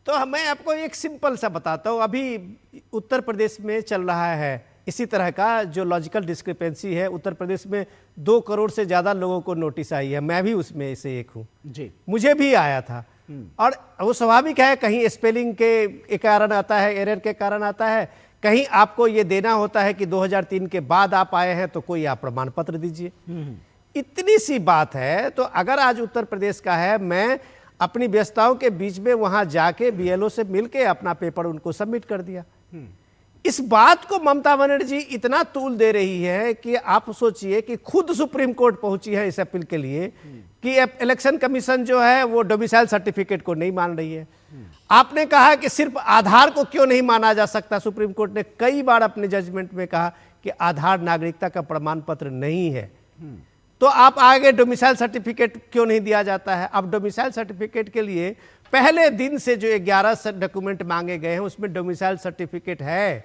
तो मैं आपको एक सिंपल सा बताता हूँ। अभी उत्तर प्रदेश में चल रहा है इसी तरह का जो लॉजिकल डिस्क्रिपेंसी है। उत्तर प्रदेश में 2 करोड़ से ज़्यादा लोगों को नोटिस आई है, मैं भी उसमें से एक हूँ जी, मुझे भी आया था। और वो स्वाभाविक है, कहीं स्पेलिंग के कारण आता है, एरर के कारण आता है, कहीं आपको ये देना होता है कि 2003 के बाद आप आए हैं तो कोई आप प्रमाण पत्र दीजिए। इतनी सी बात है। तो अगर आज उत्तर प्रदेश का है, मैं अपनी व्यस्तताओं के बीच में वहां जाके बीएलओ से मिलके अपना पेपर उनको सबमिट कर दिया। इस बात को ममता बनर्जी इतना तूल दे रही है कि आप सोचिए कि खुद सुप्रीम कोर्ट पहुंची है इस अपील के लिए कि इलेक्शन कमीशन जो है वो डोमिसाइल सर्टिफिकेट को नहीं मान रही है। आपने कहा कि सिर्फ आधार को क्यों नहीं माना जा सकता। सुप्रीम कोर्ट ने कई बार अपने जजमेंट में कहा कि आधार नागरिकता का प्रमाण पत्र नहीं है, तो आप आगे डोमिसाइल सर्टिफिकेट क्यों नहीं दिया जाता है। अब डोमिसाइल सर्टिफिकेट के लिए पहले दिन से जो 11 डॉक्यूमेंट मांगे गए हैं उसमें डोमिसाइल सर्टिफिकेट है,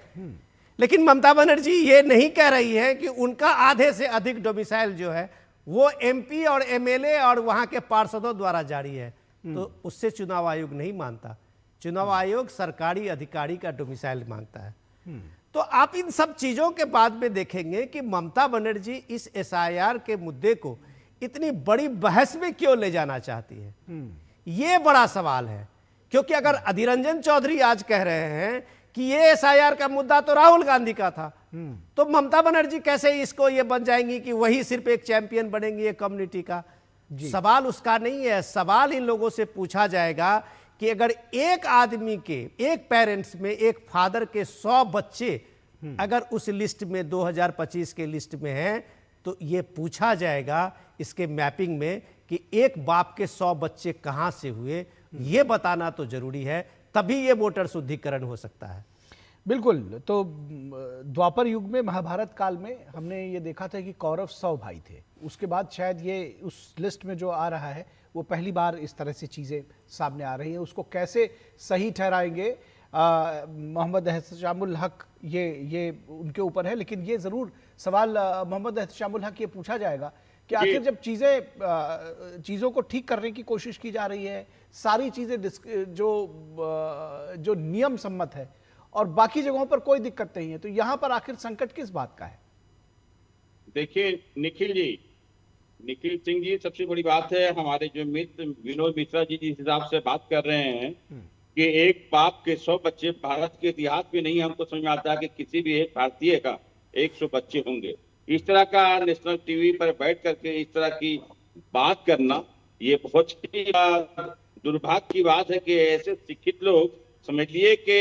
लेकिन ममता बनर्जी ये नहीं कह रही है कि उनका आधे से अधिक डोमिसाइल जो है वो एमपी और एमएलए और वहां के पार्षदों द्वारा जारी है, तो उससे चुनाव आयोग नहीं मानता। चुनाव आयोग सरकारी अधिकारी का डोमिसाइल मांगता है। तो आप इन सब चीजों के बाद में देखेंगे कि ममता बनर्जी इस एसआईआर के मुद्दे को इतनी बड़ी बहस में क्यों ले जाना चाहती है, ये बड़ा सवाल है। क्योंकि अगर अधीर रंजन चौधरी आज कह रहे हैं कि ये एसआईआर का मुद्दा तो राहुल गांधी का था, तो ममता बनर्जी कैसे इसको ये बन जाएंगी कि वही सिर्फ एक चैंपियन बनेंगी एक कम्युनिटी का। सवाल उसका नहीं है। सवाल इन लोगों से पूछा जाएगा कि अगर एक आदमी के, एक पेरेंट्स में, एक फादर के 100 बच्चे अगर उस लिस्ट में 2025 के लिस्ट में हैं, तो ये पूछा जाएगा इसके मैपिंग में कि एक बाप के 100 बच्चे कहां से हुए, ये बताना तो जरूरी है, तभी ये वोटर शुद्धिकरण हो सकता है। बिल्कुल। तो द्वापर युग में, महाभारत काल में हमने ये देखा था कि कौरव 100 भाई थे। उसके बाद शायद ये उस लिस्ट में जो आ रहा है वो पहली बार इस तरह से चीज़ें सामने आ रही हैं। उसको कैसे सही ठहराएंगे मोहम्मद एहतशामुल हक, ये उनके ऊपर है। लेकिन ये ज़रूर सवाल मोहम्मद एहतशामुल हक ये पूछा जाएगा कि आखिर जब चीज़ों को ठीक करने की कोशिश की जा रही है, सारी चीज़ें जो नियम सम्मत है और बाकी जगहों पर कोई दिक्कत नहीं है, तो यहां पर आखिर संकट किस बात का है? देखिए निखिल सिंह जी, सबसे बड़ी बात है, हमारे जो मित्र विनोद मिश्रा जी जिस हिसाब से बात कर रहे हैं कि एक बाप के 100 बच्चे, भारत के इतिहास में नहीं हमको समझ में आता कि किसी भी एक भारतीय का 100 बच्चे होंगे। इस तरह का नेशनल टीवी पर बैठ करके इस तरह की बात करना, ये बहुत ही दुर्भाग्य की बात है कि ऐसे शिक्षित लोग समझिए कि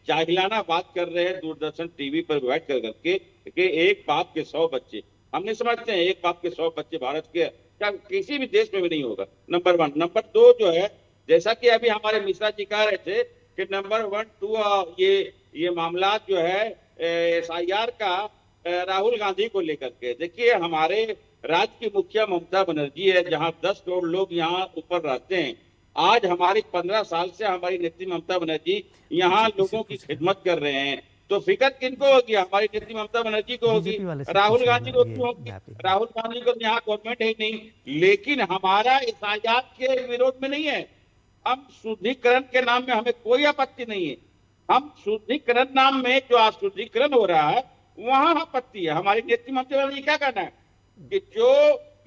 जाहिलाना बात कर रहे हैं दूरदर्शन टीवी पर बैठ कर करके कि एक बाप के 100 बच्चे। हम नहीं समझते हैं एक बाप के 100 बच्चे भारत के क्या किसी भी देश में भी नहीं होगा, नंबर 1। नंबर 2 जो है, जैसा कि अभी हमारे मिश्रा जी कह रहे थे कि नंबर 1, 2 ये मामला जो है SIR का राहुल गांधी को लेकर के, देखिए हमारे राज्य की मुखिया ममता बनर्जी है, जहां 10 करोड़ लोग यहाँ ऊपर रहते हैं। आज हमारी 15 साल से हमारी नेत्री ममता बनर्जी यहाँ लोगों की खिदमत कर रहे हैं, तो फिक्र किनको होगी? हमारी नेत्री ममता बनर्जी को होगी, राहुल गांधी को होगी। राहुल गांधी को यहाँ गवर्नमेंट है नहीं। लेकिन हमारा SIR के विरोध में नहीं है, हम शुद्धिकरण के नाम में हमें कोई आपत्ति नहीं है। हम शुद्धिकरण नाम में जो अशुद्धिकरण हो रहा है वहां आपत्ति है। हमारी नेत्री ममता बनर्जी क्या कहना है कि जो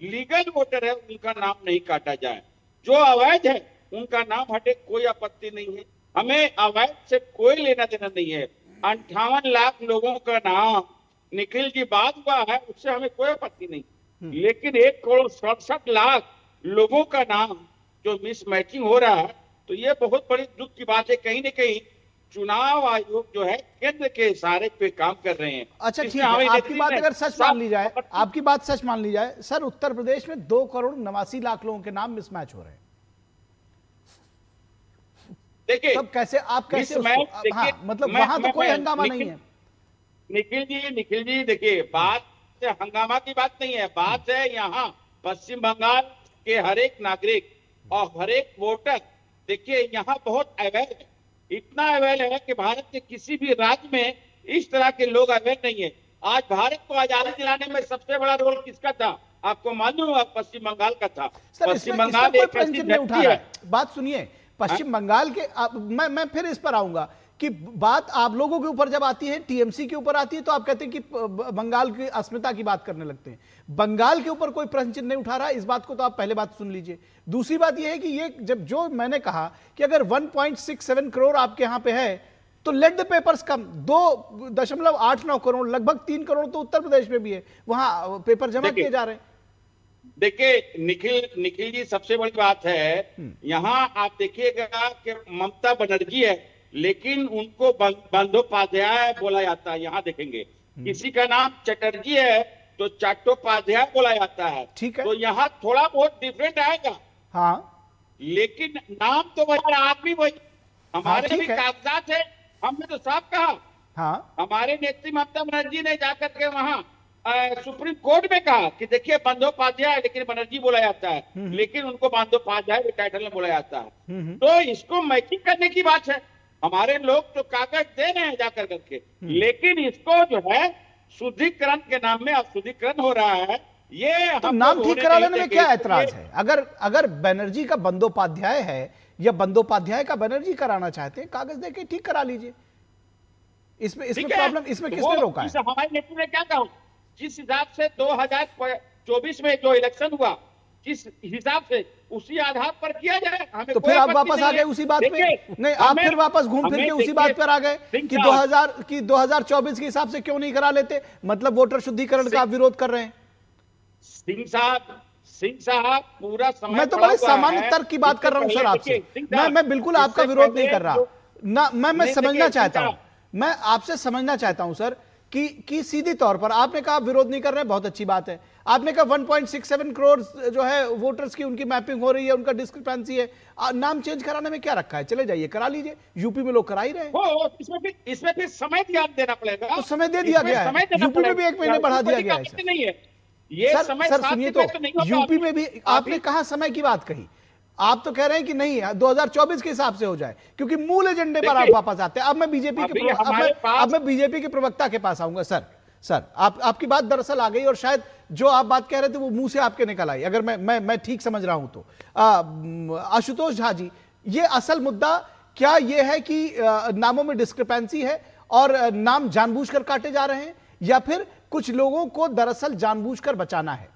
लीगल वोटर है उनका नाम नहीं काटा जाए, जो अवैध है उनका नाम हटे, कोई आपत्ति नहीं है। हमें अवैध से कोई लेना देना नहीं है। 58 लाख लोगों का नाम निखिल जी बात हुआ है, उससे हमें कोई आपत्ति नहीं। लेकिन 1 करोड़ 67 लाख लोगों का नाम जो मिसमैचिंग हो रहा है, तो ये बहुत बड़ी दुख की बात है। कहीं न कहीं चुनाव आयोग जो है केंद्र के इशारे पे काम कर रहे हैं। अच्छा ठीक है, आपकी बात अगर सच मान ली जाए, आपकी बात सच मान ली जाए सर, उत्तर प्रदेश में 2 करोड़ 89 लाख लोगों के नाम मिसमैच हो रहे हैं। देखिए तब कैसे आप कैसे हाँ, मतलब वहां तो कोई हंगामा नहीं है। निखिल जी देखिए, बात से हंगामा की बात नहीं है, बात है यहाँ पश्चिम बंगाल के हर एक नागरिक और हर एक वोटर, देखिए यहाँ बहुत अवैध है, इतना अवैध है कि भारत के किसी भी राज्य में इस तरह के लोग अवैध नहीं है। आज भारत को आजादी दिलाने में सबसे बड़ा रोल किसका था आपको मालूम है? पश्चिम बंगाल का था। पश्चिम बंगाल एक ऐसी धरती है। बात सुनिए, पश्चिम बंगाल के मैं फिर इस पर आऊंगा कि बात आप लोगों के ऊपर जब आती है, टीएमसी के ऊपर आती है, तो आप कहते हैं कि बंगाल की अस्मिता की बात करने लगते हैं। बंगाल के ऊपर कोई प्रश्न चिन्ह नहीं उठा रहा, इस बात को तो आप पहले बात सुन लीजिए। दूसरी बात यह है कि ये जब जो मैंने कहा कि अगर 1.67 करोड़ आपके यहां पे है तो लेट द पेपर्स कम। 2.89 करोड़, लगभग 3 करोड़ तो उत्तर प्रदेश में भी है, वहां पेपर जमा किए जा रहे हैं। देखिए निखिल जी, सबसे बड़ी बात है यहाँ आप देखिएगा कि ममता बनर्जी है, लेकिन उनको बंदोपाध्याय बोला जाता है। यहाँ देखेंगे किसी का नाम चटर्जी है तो चट्टोपाध्याय बोला जाता है। ठीक है, तो यहाँ थोड़ा बहुत डिफरेंट आएगा। हाँ, लेकिन नाम तो वही, आदमी वही। हमारे भी कागजात है, हमने तो साफ कहा। हाँ, हमारे नेत्री ममता बनर्जी ने जाकर के वहां सुप्रीम कोर्ट में कहा कि देखिए बंदोपाध्याय, लेकिन बनर्जी बोला जाता है, लेकिन उनको बंदोपाध्याय टाइटल में बोला जाता है। तो इसको मैचिंग करने की बात है। हमारे लोग तो कागज दे रहे हैं जाकर करके, लेकिन इसको जो है शुद्धिकरण के नाम में अशुद्धिकरण हो रहा है। ये तो नाम ठीक करा लेने में क्या ऐतराज है? अगर बनर्जी का बंदोपाध्याय है या बंदोपाध्याय का बनर्जी कराना चाहते हैं, कागज देके ठीक करा लीजिए। इसमें प्रॉब्लम, इसमें किसने रोका है? हमारे नेत्री ने क्या कहा, जिस हिसाब से 2024 में जो इलेक्शन हुआ, जिस हिसाब से उसी आधार पर किया जाए। हमें तो फिर आप वापस आ गए उसी बात पे? नहीं, आप फिर वापस घूम फिर के उसी बात पर आ गए कि 2024 के हिसाब से क्यों नहीं करा लेते? मतलब वोटर शुद्धिकरण का विरोध कर रहे हैं। सिंह साहब पूरा समय मैं तो पड़ा बड़े हुआ सामान्य है। तर्क की बात इससे कर रहा हूं पहले सर आपसे। देखिए, सिंह साहब, मैं बिल्कुल आपका इससे विरोध नहीं पहले कर रहा जो- ना, मैं नहीं, समझना देखिए, चाहता सिंह हूं, मैं आपसे समझना चाहता हूं सर कि सीधी तौर पर आपने कहा आप विरोध नहीं कर रहे हैं, बहुत अच्छी बात है। आपने कहा 1.67 करोड़ जो है वोटर्स की उनकी मैपिंग हो रही है, उनका डिस्क्रिपेंसी है, नाम चेंज कराने में क्या रखा है, चले जाइए करा लीजिए, यूपी में लोग करा ही रहे हैं। हो इसमें फिर समय देना पड़ेगा। तो समय दे दिया इसमें गया समय है, देना यूपी में भी 1 महीने पड़ेगा। बढ़ा कोई दिया गया है आपत्ति नहीं है। ये सर, समय सर 7 सुनिए दिन तो में नहीं होगा। यूपी में भी आपने कहा समय की बात कही, आप तो कह रहे हैं कि नहीं 2024 के हिसाब से हो जाए, क्योंकि मूल एजेंडे पर आप वापस आते हैं। अब मैं बीजेपी के प्रवक्ता के पास आऊंगा। सर आपकी बात दरअसल आ गई और शायद जो आप बात कह रहे थे वो मुंह से आपके निकल आई, अगर मैं ठीक समझ रहा हूं तो। आशुतोष झा जी, ये असल मुद्दा क्या ये है कि नामों में डिस्क्रिपेंसी है और नाम जानबूझकर काटे जा रहे हैं, या फिर कुछ लोगों को दरअसल जानबूझकर बचाना है?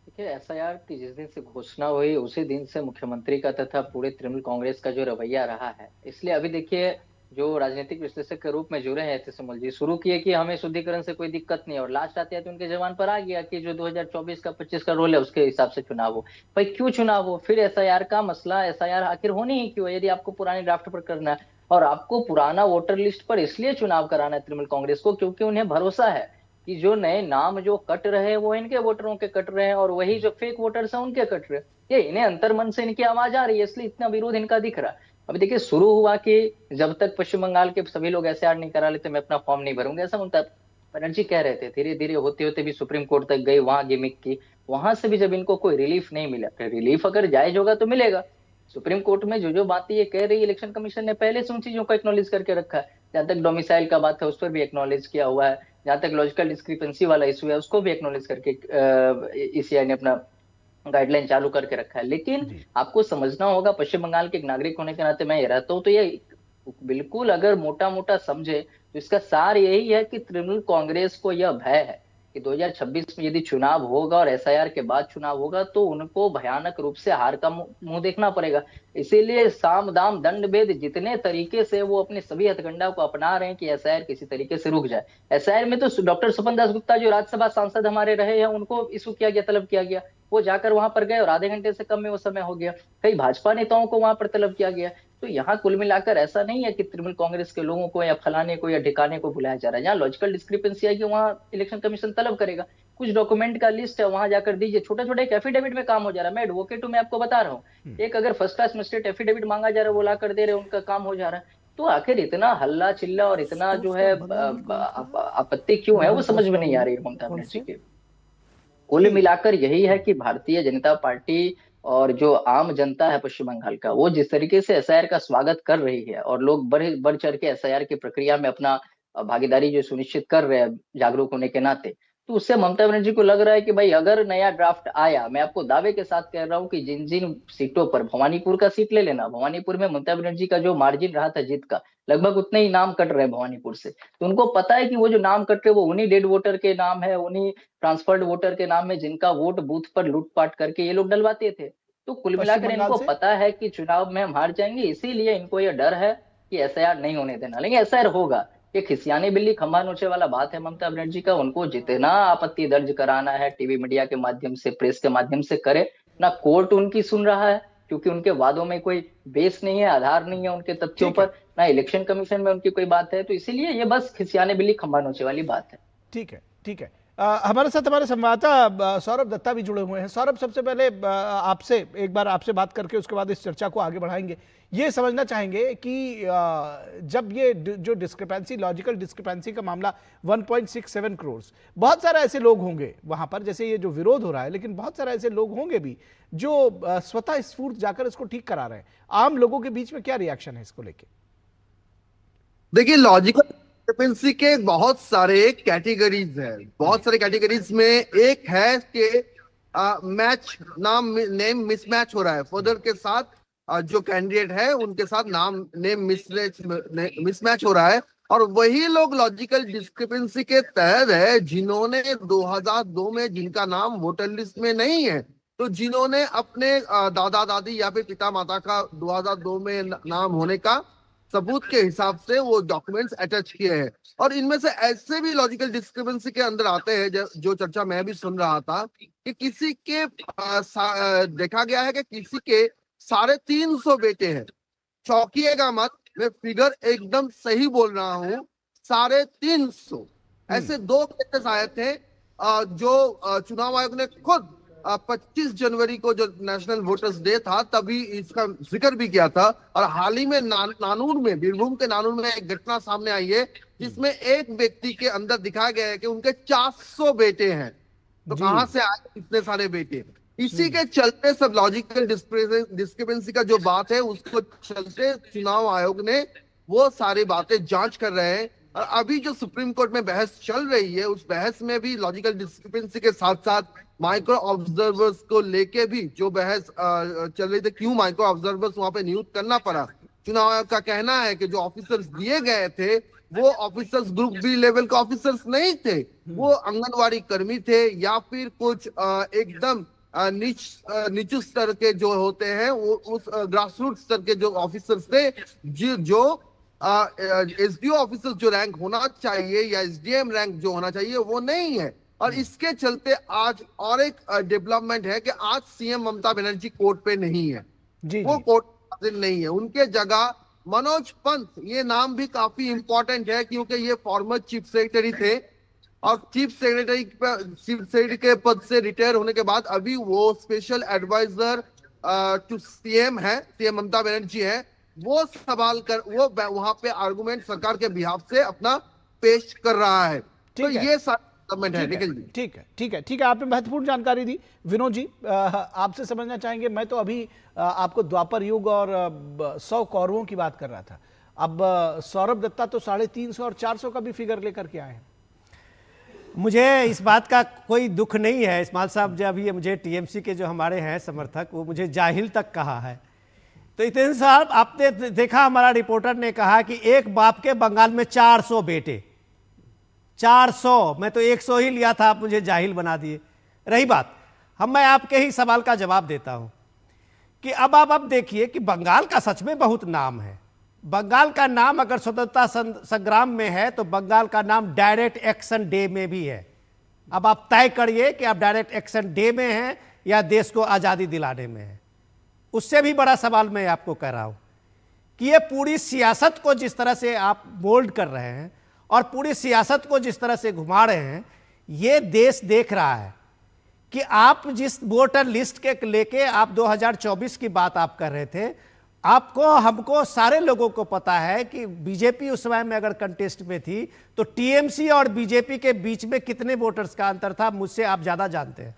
देखिए, एसआईआर की जिस दिन से घोषणा हुई उसी दिन से मुख्यमंत्री का तथा पूरे तृणमूल कांग्रेस का जो रवैया रहा है, इसलिए अभी देखिए जो राजनीतिक विश्लेषक के रूप में जुड़े हैं तृणमूल जी, शुरू किए कि हमें शुद्धिकरण से कोई दिक्कत नहीं है, और लास्ट आते आते उनके जबान पर आ गया कि जो 2024 का 25 का रोल है उसके हिसाब से चुनाव हो। भाई क्यों चुनाव हो? फिर एसआईआर का मसला, एसआईआर आखिर होनी ही क्यों है यदि आपको पुराने ड्राफ्ट पर करना है, और आपको पुराना वोटर लिस्ट पर इसलिए चुनाव कराना है तृणमूल कांग्रेस को क्योंकि उन्हें भरोसा है कि जो नए नाम जो कट रहे हैं वो इनके वोटरों के कट रहे हैं, और वही जो फेक वोटर्स हैं उनके कट रहे हैं। ये इन्हें अंतर्मन से इनकी आवाज आ रही है, इसलिए इतना विरोध इनका दिख रहा है। अभी देखिए, शुरू हुआ कि जब तक पश्चिम बंगाल के सभी लोग एसआईआर नहीं करा लेते मैं अपना फॉर्म नहीं भरूंगा, ऐसा ममता बनर्जी कह रहे थे। धीरे धीरे होते होते भी सुप्रीम कोर्ट तक गई, वहां गिमिक की, वहां से भी जब इनको कोई रिलीफ नहीं मिला, रिलीफ अगर जायज होगा तो मिलेगा। सुप्रीम कोर्ट में जो बातें ये कह रही है, इलेक्शन कमीशन ने पहले से उन चीजों को एक्नॉलेज करके रखा है। जहां तक डोमिसाइल का बात है उस पर भी एक्नॉलेज किया हुआ है, जहां तक लॉजिकल डिस्क्रिपेंसी वाला इशू है उसको भी एक्नॉलेज करके ईसीआई ने अपना गाइडलाइन चालू करके रखा है। लेकिन आपको समझना होगा, पश्चिम बंगाल के एक नागरिक होने के नाते मैं ये रहता हूँ, तो ये बिल्कुल अगर मोटा मोटा समझे तो इसका सार यही है कि तृणमूल कांग्रेस को यह भय है कि 2026 में यदि चुनाव होगा और एसआईआर के बाद चुनाव होगा तो उनको भयानक रूप से हार का मुंह देखना पड़ेगा। इसीलिए साम दाम दंड भेद जितने तरीके से वो अपने सभी हथकंडा को अपना रहे हैं कि एसआईआर किसी तरीके से रुक जाए। एसआईआर में तो डॉक्टर स्वपन दास गुप्ता जो राज्यसभा सांसद हमारे रहे हैं उनको इशू किया गया, तलब किया गया, वो जाकर वहां पर गए और आधे घंटे से कम में वो समय हो गया। कई भाजपा नेताओं को वहां पर तलब किया गया। तो यहाँ कुल मिलाकर ऐसा नहीं है कि तृणमूल कांग्रेस के लोगों को या फलाने को या ठिकाने को बुलाया जा रहा है। जहाँ लॉजिकल डिस्क्रिपेंसी आएगी वहां इलेक्शन कमीशन तलब करेगा। कुछ डॉक्यूमेंट का लिस्ट है, वहां जाकर दीजिए। छोटा छोटा एक एफिडेविट में काम हो जा रहा है। मैं एडवोकेट हूं, मैं आपको बता रहा हूँ, एक अगर फर्स्ट क्लास मजिस्ट्रेट एफिडेविट मांगा जा रहा है वो ला कर दे रहे, उनका काम हो जा रहा है। तो आखिर इतना हल्ला चिल्ला और इतना जो है आपत्ति क्यों है वो समझ में नहीं आ रही है ममता बनर्जी के। कुल मिलाकर यही है कि भारतीय जनता पार्टी और जो आम जनता है पश्चिम बंगाल का, वो जिस तरीके से एसआईआर का स्वागत कर रही है और लोग बढ़ चढ़ के एसआईआर की प्रक्रिया में अपना भागीदारी जो सुनिश्चित कर रहे हैं जागरूक होने के नाते, तो उससे ममता बनर्जी को लग रहा है कि भाई अगर नया ड्राफ्ट आया, मैं आपको दावे के साथ कह रहा हूं कि जिन जिन सीटों पर, भवानीपुर का सीट ले लेना, भवानीपुर में ममता बनर्जी का जो मार्जिन रहा था जीत का, लगभग उतने ही नाम कट रहे हैं भवानीपुर से। तो उनको पता है कि वो जो नाम कट रहे वो उन्हीं डेड वोटर के नाम है, उन्हीं ट्रांसफर्ड वोटर के नाम है जिनका वोट बूथ पर लूटपाट करके ये लोग डलवाते थे। तो कुल मिलाकर इनको पता है कि चुनाव में हम हार जाएंगे, इसीलिए इनको यह डर है कि एसआईआर नहीं होने देना। लेकिन एसआईआर होगा। ये खिसियानी बिल्ली खंभा नोचे वाला बात है ममता बनर्जी का। उनको जितना आपत्ति दर्ज कराना है टीवी मीडिया के माध्यम से, प्रेस के माध्यम से करे ना। कोर्ट उनकी सुन रहा है क्योंकि उनके वादों में कोई बेस नहीं है, आधार नहीं है उनके तथ्यों पर, ना इलेक्शन कमीशन में उनकी कोई बात है। तो इसीलिए ये बस खिसियानी बिल्ली खंभा नोचे वाली बात है। ठीक है, ठीक है। हमारे साथ हमारे संवाददाता सौरभ दत्ता भी जुड़े हुए हैं। सौरभ, सबसे पहले आपसे एक बार आपसे बात करके उसके बाद इस चर्चा को आगे बढ़ाएंगे। ये समझना चाहेंगे कि जब ये जो डिस्क्रिपेंसी, लॉजिकल डिस्क्रिपेंसी का मामला 1.67 करोड़, बहुत सारे ऐसे लोग होंगे वहां पर, जैसे ये जो विरोध हो रहा है, लेकिन बहुत सारे ऐसे लोग होंगे भी जो स्वतः स्फूर्त जाकर इसको ठीक करा रहे हैं। आम लोगों के बीच में क्या रिएक्शन है इसको लेके? देखिए, लॉजिकल डिस्क्रिपेंसी के बहुत सारे कैटेगरीज है। बहुत सारे कैटेगरीज में एक है कि मैच नेम मिसमैच हो रहा है। फादर के साथ जो कैंडिडेट है उनके साथ नाम नेम मिसमैच हो रहा है, और वही लोग लॉजिकल डिस्क्रिपेंसी के तहत है जिन्होंने 2002 में जिनका नाम वोटर लिस्ट में नहीं है, तो जिन्होंने अपने दादा दादी या फिर पिता माता का 2002 में नाम होने का सबूत के हिसाब से वो डॉक्यूमेंट्स अटैच किए हैं। और इनमें से ऐसे भी लॉजिकल डिस्क्रिपेंसी के अंदर आते हैं जो चर्चा मैं भी सुन रहा था कि किसी के देखा गया है कि किसी के 350 बेटे हैं। चौंकिएगा मत, मैं फिगर एकदम सही बोल रहा हूँ, 350। ऐसे 2 केसेस आए थे जो चुनाव आयोग ने खुद 25 जनवरी को जो नेशनल वोटर्स डे था तभी इसका जिक्र भी किया था। और हाल ही में नानूर में, बीरभूम के नानूर में एक घटना सामने आई है जिसमें एक व्यक्ति के अंदर दिखाया गया है कि उनके 400 बेटे हैं। तो कहां से आए इतने सारे बेटे? इसी के चलते सब लॉजिकल डिस्क्रिपेंसी का जो बात है उसको चलते चुनाव आयोग ने वो सारी बातें जांच कर रहे हैं। और अभी जो सुप्रीम कोर्ट में बहस चल रही है उस बहस में भी लॉजिकल डिस्क्रिपेंसी के साथ साथ माइक्रो ऑब्जर्वर्स को लेके भी जो बहस चल रही थी, क्यों माइक्रो ऑब्जर्वर्स वहां पे नियुक्त करना पड़ा। चुनाव आयोग का कहना है कि जो ऑफिसर्स दिए गए थे वो ऑफिसर्स ग्रुप बी लेवल के ऑफिसर्स नहीं थे, वो आंगनवाड़ी कर्मी थे या फिर कुछ एकदम नीचे स्तर के जो होते हैं वो उस ग्रास रूट स्तर के जो ऑफिसर्स थे जो एसडीओ ऑफिसर्स जो रैंक होना चाहिए या एसडीएम रैंक जो होना चाहिए वो नहीं है। और इसके चलते आज और एक डेवलपमेंट है कि आज सीएम ममता बनर्जी कोर्ट पे नहीं है, वो कोर्ट नहीं है, उनके जगह मनोज पंत, ये नाम भी काफी इंपॉर्टेंट है क्योंकि ये फॉर्मर चीफ सेक्रेटरी थे और चीफ सेक्रेटरी के पद से रिटायर होने के बाद अभी वो स्पेशल एडवाइजर टू सीएम है, सीएम ममता बनर्जी है। वो सवाल कर वो वहां पे आर्गुमेंट सरकार के बिहाफ से अपना पेश कर रहा है। तो ये ठीक है, आपने महत्वपूर्ण जानकारी दी। विनोद जी, आपसे समझना चाहेंगे, मैं तो अभी आपको द्वापर युग और 100 कौरवों की बात कर रहा था, अब सौरभ दत्ता तो 350 और 400 का भी फिगर लेकर के आए हैं। मुझे इस बात का कोई दुख नहीं है। इस्माइल साहब जब ये मुझे टीएमसी के जो हमारे हैं समर्थक, वो मुझे जाहिल तक कहा है। तो इतने साहब आपने देखा, हमारा रिपोर्टर ने कहा कि एक बाप के बंगाल में 400 बेटे, 400, मैं तो 100 ही लिया था, आप मुझे जाहिल बना दिए। रही बात, मैं आपके ही सवाल का जवाब देता हूं कि अब आप देखिए कि बंगाल का सच में बहुत नाम है। बंगाल का नाम अगर स्वतंत्रता संग्राम में है तो बंगाल का नाम डायरेक्ट एक्शन डे में भी है। अब आप तय करिए कि आप डायरेक्ट एक्शन डे में हैं या देश को आज़ादी दिलाने में है। उससे भी बड़ा सवाल मैं आपको कह रहा हूं कि ये पूरी सियासत को जिस तरह से आप मोल्ड कर रहे हैं और पूरी सियासत को जिस तरह से घुमा रहे हैं, ये देश देख रहा है कि आप जिस वोटर लिस्ट के लेके आप 2024 की बात आप कर रहे थे, आपको हमको सारे लोगों को पता है कि बीजेपी उस समय में अगर कंटेस्ट में थी तो टीएमसी और बीजेपी के बीच में कितने वोटर्स का अंतर था, मुझसे आप ज्यादा जानते हैं।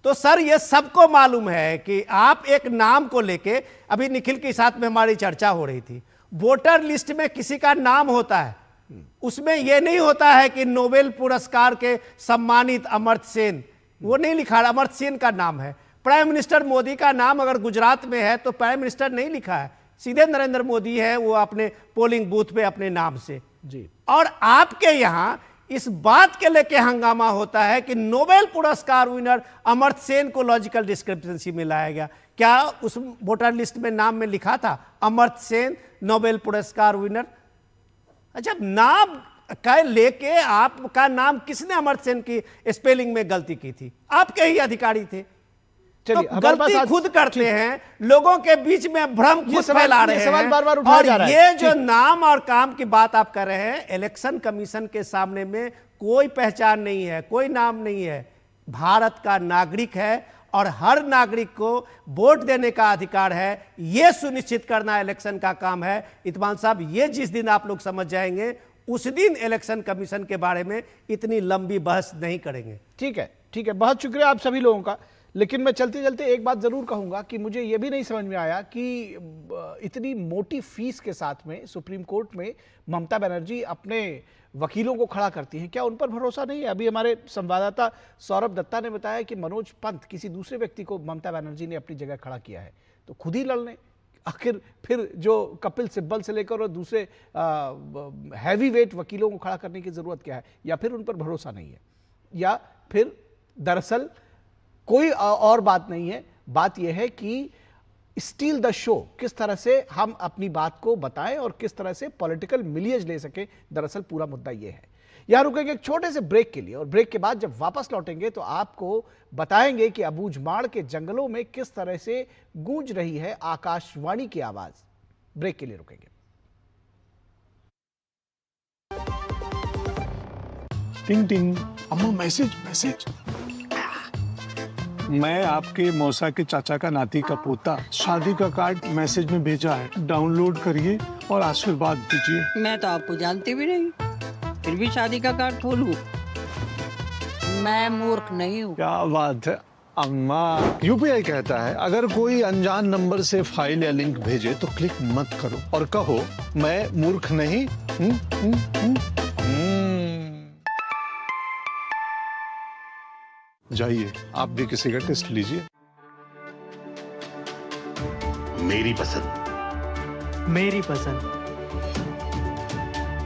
तो सर ये सबको मालूम है कि आप एक नाम को लेके, अभी निखिल के साथ में हमारी चर्चा हो रही थी, वोटर लिस्ट में किसी का नाम होता है, उसमें यह नहीं होता है कि नोबेल पुरस्कार के सम्मानित अमर्त्य सेन, वो नहीं लिखा, अमर्त्य सेन का नाम है। प्राइम मिनिस्टर मोदी का नाम अगर गुजरात में है तो प्राइम मिनिस्टर नहीं लिखा है, सीधे नरेंद्र मोदी है, वो अपने पोलिंग बूथ पे अपने नाम से जी। और आपके यहां इस बात के लेके हंगामा होता है कि नोबेल पुरस्कार विनर अमर्त्य सेन को लॉजिकल डिस्क्रिपेंसी में लाया गया। क्या उस वोटर लिस्ट में नाम में लिखा था अमर्त्य सेन नोबेल पुरस्कार विनर? अच्छा, नाम का लेके आपका नाम किसने अमर्त्य सेन की स्पेलिंग में गलती की थी? आपके ही अधिकारी थे। तो गलती खुद करते हैं, लोगों के बीच में भ्रम खुद फैला रहे हैं। बार बार उठाया जा रहा है। ये जो नाम और काम की बात आप कर रहे हैं, इलेक्शन कमीशन के सामने में कोई पहचान नहीं है, कोई नाम नहीं है। भारत का नागरिक है और हर नागरिक को वोट देने का अधिकार है, यह सुनिश्चित करना इलेक्शन का काम है। इत्मान साहब, ये जिस दिन आप लोग समझ जाएंगे उस दिन इलेक्शन कमीशन के बारे में इतनी लंबी बहस नहीं करेंगे। ठीक है, बहुत शुक्रिया आप सभी लोगों का। लेकिन मैं चलते चलते एक बात जरूर कहूंगा कि मुझे यह भी नहीं समझ में आया कि इतनी मोटी फीस के साथ में सुप्रीम कोर्ट में ममता बनर्जी अपने वकीलों को खड़ा करती हैं। क्या उन पर भरोसा नहीं है? अभी हमारे संवाददाता सौरभ दत्ता ने बताया कि मनोज पंत, किसी दूसरे व्यक्ति को ममता बनर्जी ने अपनी जगह खड़ा किया है, तो खुद ही लड़ लें। आखिर फिर जो कपिल सिब्बल से लेकर और दूसरे हैवी वेट वकीलों को खड़ा करने की जरूरत क्या है? या फिर उन पर भरोसा नहीं है, या फिर दरअसल कोई और बात नहीं है। बात यह है कि स्टील द शो, किस तरह से हम अपनी बात को बताएं और किस तरह से पॉलिटिकल मिलियज ले सके। दरअसल पूरा मुद्दा यह है। यहां रुकेंगे एक छोटे से ब्रेक के लिए और ब्रेक के बाद जब वापस लौटेंगे तो आपको बताएंगे कि अबूझमाड़ के जंगलों में किस तरह से गूंज रही है आकाशवाणी की आवाज। ब्रेक के लिए रुकेंगे। टिंग टिंग, अम्मा मैसेज मैसेज। मैं आपके मौसा के चाचा का नाती का पोता, शादी का कार्ड मैसेज में भेजा है, डाउनलोड करिए और आशीर्वाद दीजिए। मैं तो आपको जानती भी नहीं, फिर भी शादी का कार्ड खोलूं? मैं मूर्ख नहीं हूँ। क्या बात है अम्मा। यूपीआई कहता है अगर कोई अनजान नंबर से फाइल या लिंक भेजे तो क्लिक मत करो और कहो मैं मूर्ख नहीं। जाइए आप भी किसी का टेस्ट लीजिए। मेरी पसंद, मेरी पसंद,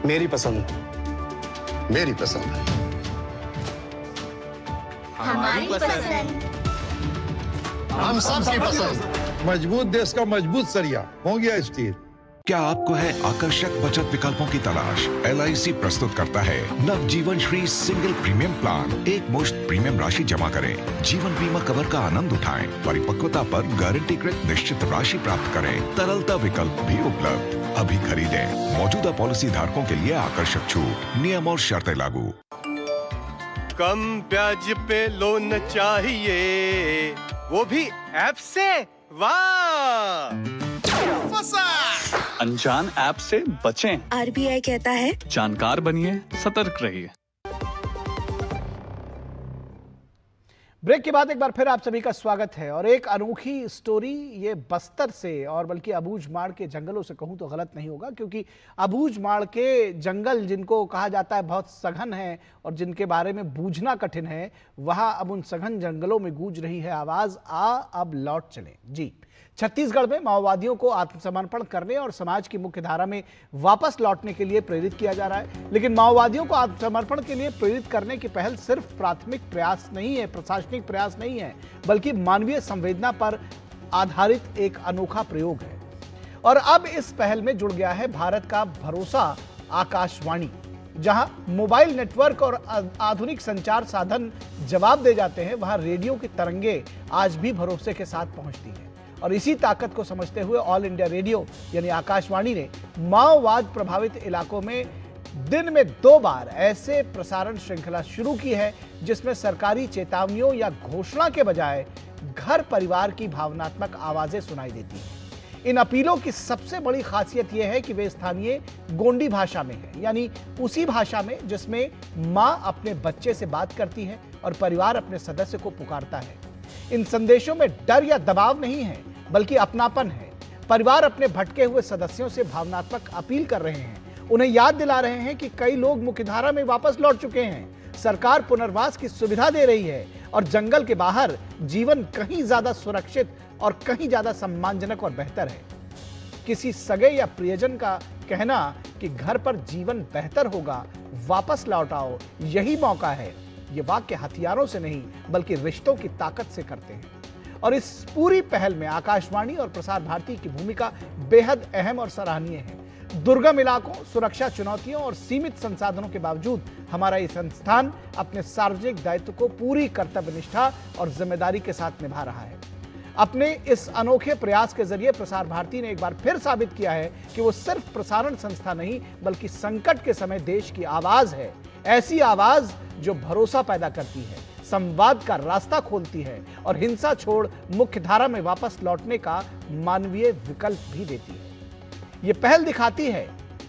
मेरी पसंद, मेरी पसंद, हमारी पसंद, हम सबकी पसंद। मजबूत देश का मजबूत सरिया हो गया स्टील। क्या आपको है आकर्षक बचत विकल्पों की तलाश? LIC प्रस्तुत करता है नवजीवन श्री सिंगल प्रीमियम प्लान। एक मुश्त प्रीमियम राशि जमा करें, जीवन बीमा कवर का आनंद उठाएं, परिपक्वता पर गारंटीकृत निश्चित राशि प्राप्त करें, तरलता विकल्प भी उपलब्ध। अभी खरीदें। मौजूदा पॉलिसी धारकों के लिए आकर्षक छूट, नियम और शर्तें लागू। कम ब्याज पे लोन चाहिए, वो भी ऐप से। वाह, अनजान ऐप से बचें। RBI कहता है जानकार बनिए, सतर्क रहिए। ब्रेक के बाद एक बार फिर आप सभी का स्वागत है और एक अनोखी स्टोरी ये बस्तर से, और बल्कि अबूझमाड़ के जंगलों से कहूं तो गलत नहीं होगा, क्योंकि अबूझमाड़ के जंगल जिनको कहा जाता है बहुत सघन है और जिनके बारे में बूझना कठिन है, वहां अब उन सघन जंगलों में गूंज रही है आवाज आ अब लौट चले। जी, छत्तीसगढ़ में माओवादियों को आत्मसमर्पण करने और समाज की मुख्य धारा में वापस लौटने के लिए प्रेरित किया जा रहा है। लेकिन माओवादियों को आत्मसमर्पण के लिए प्रेरित करने की पहल सिर्फ प्राथमिक प्रयास नहीं है, प्रशासनिक प्रयास नहीं है, बल्कि मानवीय संवेदना पर आधारित एक अनोखा प्रयोग है। और अब इस पहल में जुड़ गया है भारत का भरोसा आकाशवाणी, जहां मोबाइल नेटवर्क और आधुनिक संचार साधन जवाब दे जाते हैं, वहां रेडियो की तरंगे आज भी भरोसे के साथ पहुंचती हैं। और इसी ताकत को समझते हुए ऑल इंडिया रेडियो यानी आकाशवाणी ने माओवाद प्रभावित इलाकों में दिन में 2 बार ऐसे प्रसारण श्रृंखला शुरू की है जिसमें सरकारी चेतावनियों या घोषणा के बजाय घर परिवार की भावनात्मक आवाजें सुनाई देती हैं। इन अपीलों की सबसे बड़ी खासियत यह है कि वे स्थानीय गोंडी भाषा में है, यानी उसी भाषा में जिसमें माँ अपने बच्चे से बात करती है और परिवार अपने सदस्य को पुकारता है। इन संदेशों में डर या दबाव नहीं है, बल्कि अपनापन है। परिवार अपने भटके हुए सदस्यों से भावनात्मक अपील कर रहे हैं, उन्हें याद दिला रहे हैं कि कई लोग मुख्यधारा में वापस लौट चुके हैं, सरकार पुनर्वास की सुविधा दे रही है और जंगल के बाहर जीवन कहीं ज्यादा सुरक्षित और कहीं ज्यादा सम्मानजनक और बेहतर है। किसी सगे या प्रियजन का कहना कि घर पर जीवन बेहतर होगा, वापस लौट आओ, यही मौका है। ये वाक्य हथियारों से नहीं बल्कि रिश्तों की ताकत से करते हैं। और इस पूरी पहल में आकाशवाणी और प्रसार भारती की भूमिका बेहद अहम और सराहनीय है। दुर्गम इलाकों, सुरक्षा चुनौतियों और सीमित संसाधनों के बावजूद हमारा ये संस्थान अपने सार्वजनिक दायित्व को पूरी कर्तव्यनिष्ठा और जिम्मेदारी के साथ निभा रहा है। अपने इस अनोखे प्रयास के जरिए प्रसार भारती ने एक बार फिर साबित किया है कि वो सिर्फ प्रसारण संस्था नहीं बल्कि संकट के समय देश की आवाज है। ऐसी आवाज जो भरोसा पैदा करती है, संवाद का रास्ता खोलती है और हिंसा छोड़ मुख्यधारा में वापस लौटने का मानवीय विकल्प भी देती है। यह पहल दिखाती है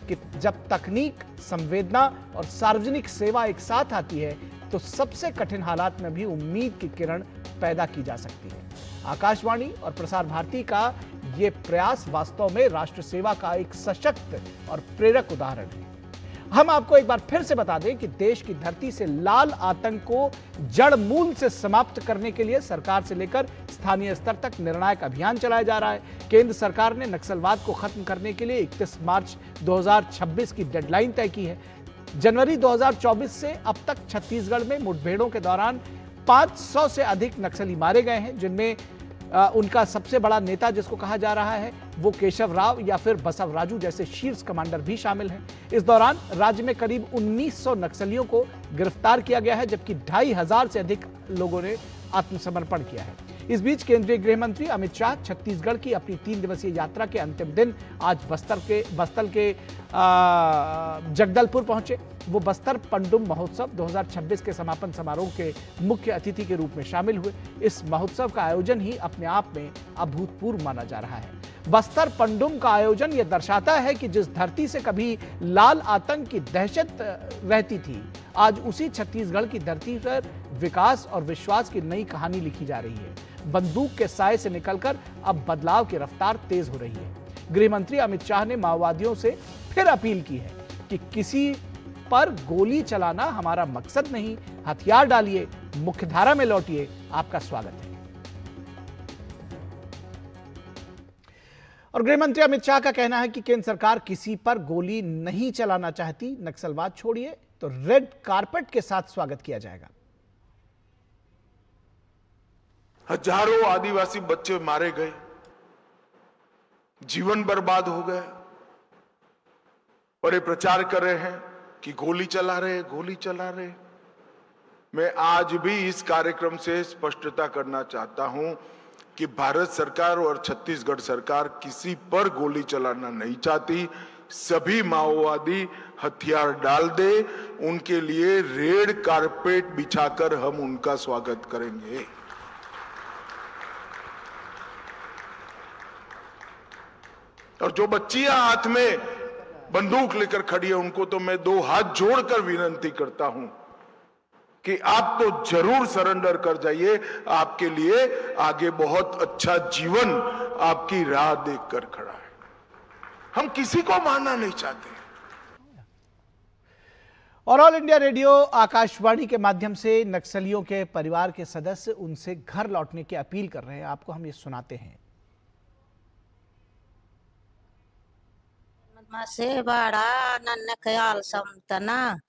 कि जब तकनीक, संवेदना और सार्वजनिक सेवा एक साथ आती है तो सबसे कठिन हालात में भी उम्मीद की किरण पैदा की जा सकती है। आकाशवाणी और प्रसार भारती का यह प्रयास वास्तव में राष्ट्र सेवा का एक सशक्त और प्रेरक उदाहरण है। हम आपको एक बार फिर से बता दें कि देश की धरती से लाल आतंक को जड़ मूल से समाप्त करने के लिए सरकार से लेकर स्थानीय स्तर तक निर्णायक अभियान चलाया जा रहा है। केंद्र सरकार ने नक्सलवाद को खत्म करने के लिए 31 मार्च 2026 की डेडलाइन तय की है। जनवरी 2024 से अब तक छत्तीसगढ़ में मुठभेड़ों के दौरान 500 से अधिक नक्सली मारे गए हैं, जिनमें उनका सबसे बड़ा नेता जिसको कहा जा रहा है वो केशव राव या फिर बसवराजू जैसे शीर्ष कमांडर भी शामिल हैं। इस दौरान राज्य में करीब 1900 नक्सलियों को गिरफ्तार किया गया है, जबकि 2500 से अधिक लोगों ने आत्मसमर्पण किया है। इस बीच केंद्रीय गृह मंत्री अमित शाह छत्तीसगढ़ की अपनी 3 दिवसीय यात्रा के अंतिम दिन आज बस्तर के जगदलपुर पहुंचे। वो बस्तर पंडुम महोत्सव 2026 के समापन समारोह के मुख्य अतिथि के रूप में शामिल हुए। इस महोत्सव का आयोजन ही अपने आप में अभूतपूर्व माना जा रहा है। बस्तर पंडुम का आयोजन यह दर्शाता है कि जिस धरती से कभी लाल आतंक की दहशत रहती थी, आज उसी छत्तीसगढ़ की धरती पर विकास और विश्वास की नई कहानी लिखी जा रही है। बंदूक के साए से निकलकर अब बदलाव की रफ्तार तेज हो रही है। गृह मंत्री अमित शाह ने माओवादियों से फिर अपील की है कि किसी पर गोली चलाना हमारा मकसद नहीं, हथियार डालिए, मुख्यधारा में लौटिए, आपका स्वागत है। और गृह मंत्री अमित शाह का कहना है कि केंद्र सरकार किसी पर गोली नहीं चलाना चाहती। नक्सलवाद छोड़िए तो रेड कारपेट के साथ स्वागत किया जाएगा। हजारों आदिवासी बच्चे मारे गए, जीवन बर्बाद हो गए, और ये प्रचार कर रहे हैं कि गोली चला रहे। मैं आज भी इस कार्यक्रम से स्पष्टता करना चाहता हूं कि भारत सरकार और छत्तीसगढ़ सरकार किसी पर गोली चलाना नहीं चाहती। सभी माओवादी हथियार डाल दे, उनके लिए रेड कारपेट बिछाकर हम उनका स्वागत करेंगे। और जो बच्चियां हाथ में बंदूक लेकर खड़ी है, उनको तो मैं 2 हाथ जोड़कर विनती करता हूं कि आप तो जरूर सरेंडर कर जाइए। आपके लिए आगे बहुत अच्छा जीवन आपकी राह देखकर खड़ा है। हम किसी को मारना नहीं चाहते। और ऑल इंडिया रेडियो आकाशवाणी के माध्यम से नक्सलियों के परिवार के सदस्य उनसे घर लौटने की अपील कर रहे हैं। आपको हम ये सुनाते हैं। से बाड़ा नन्ने ख्याल समतना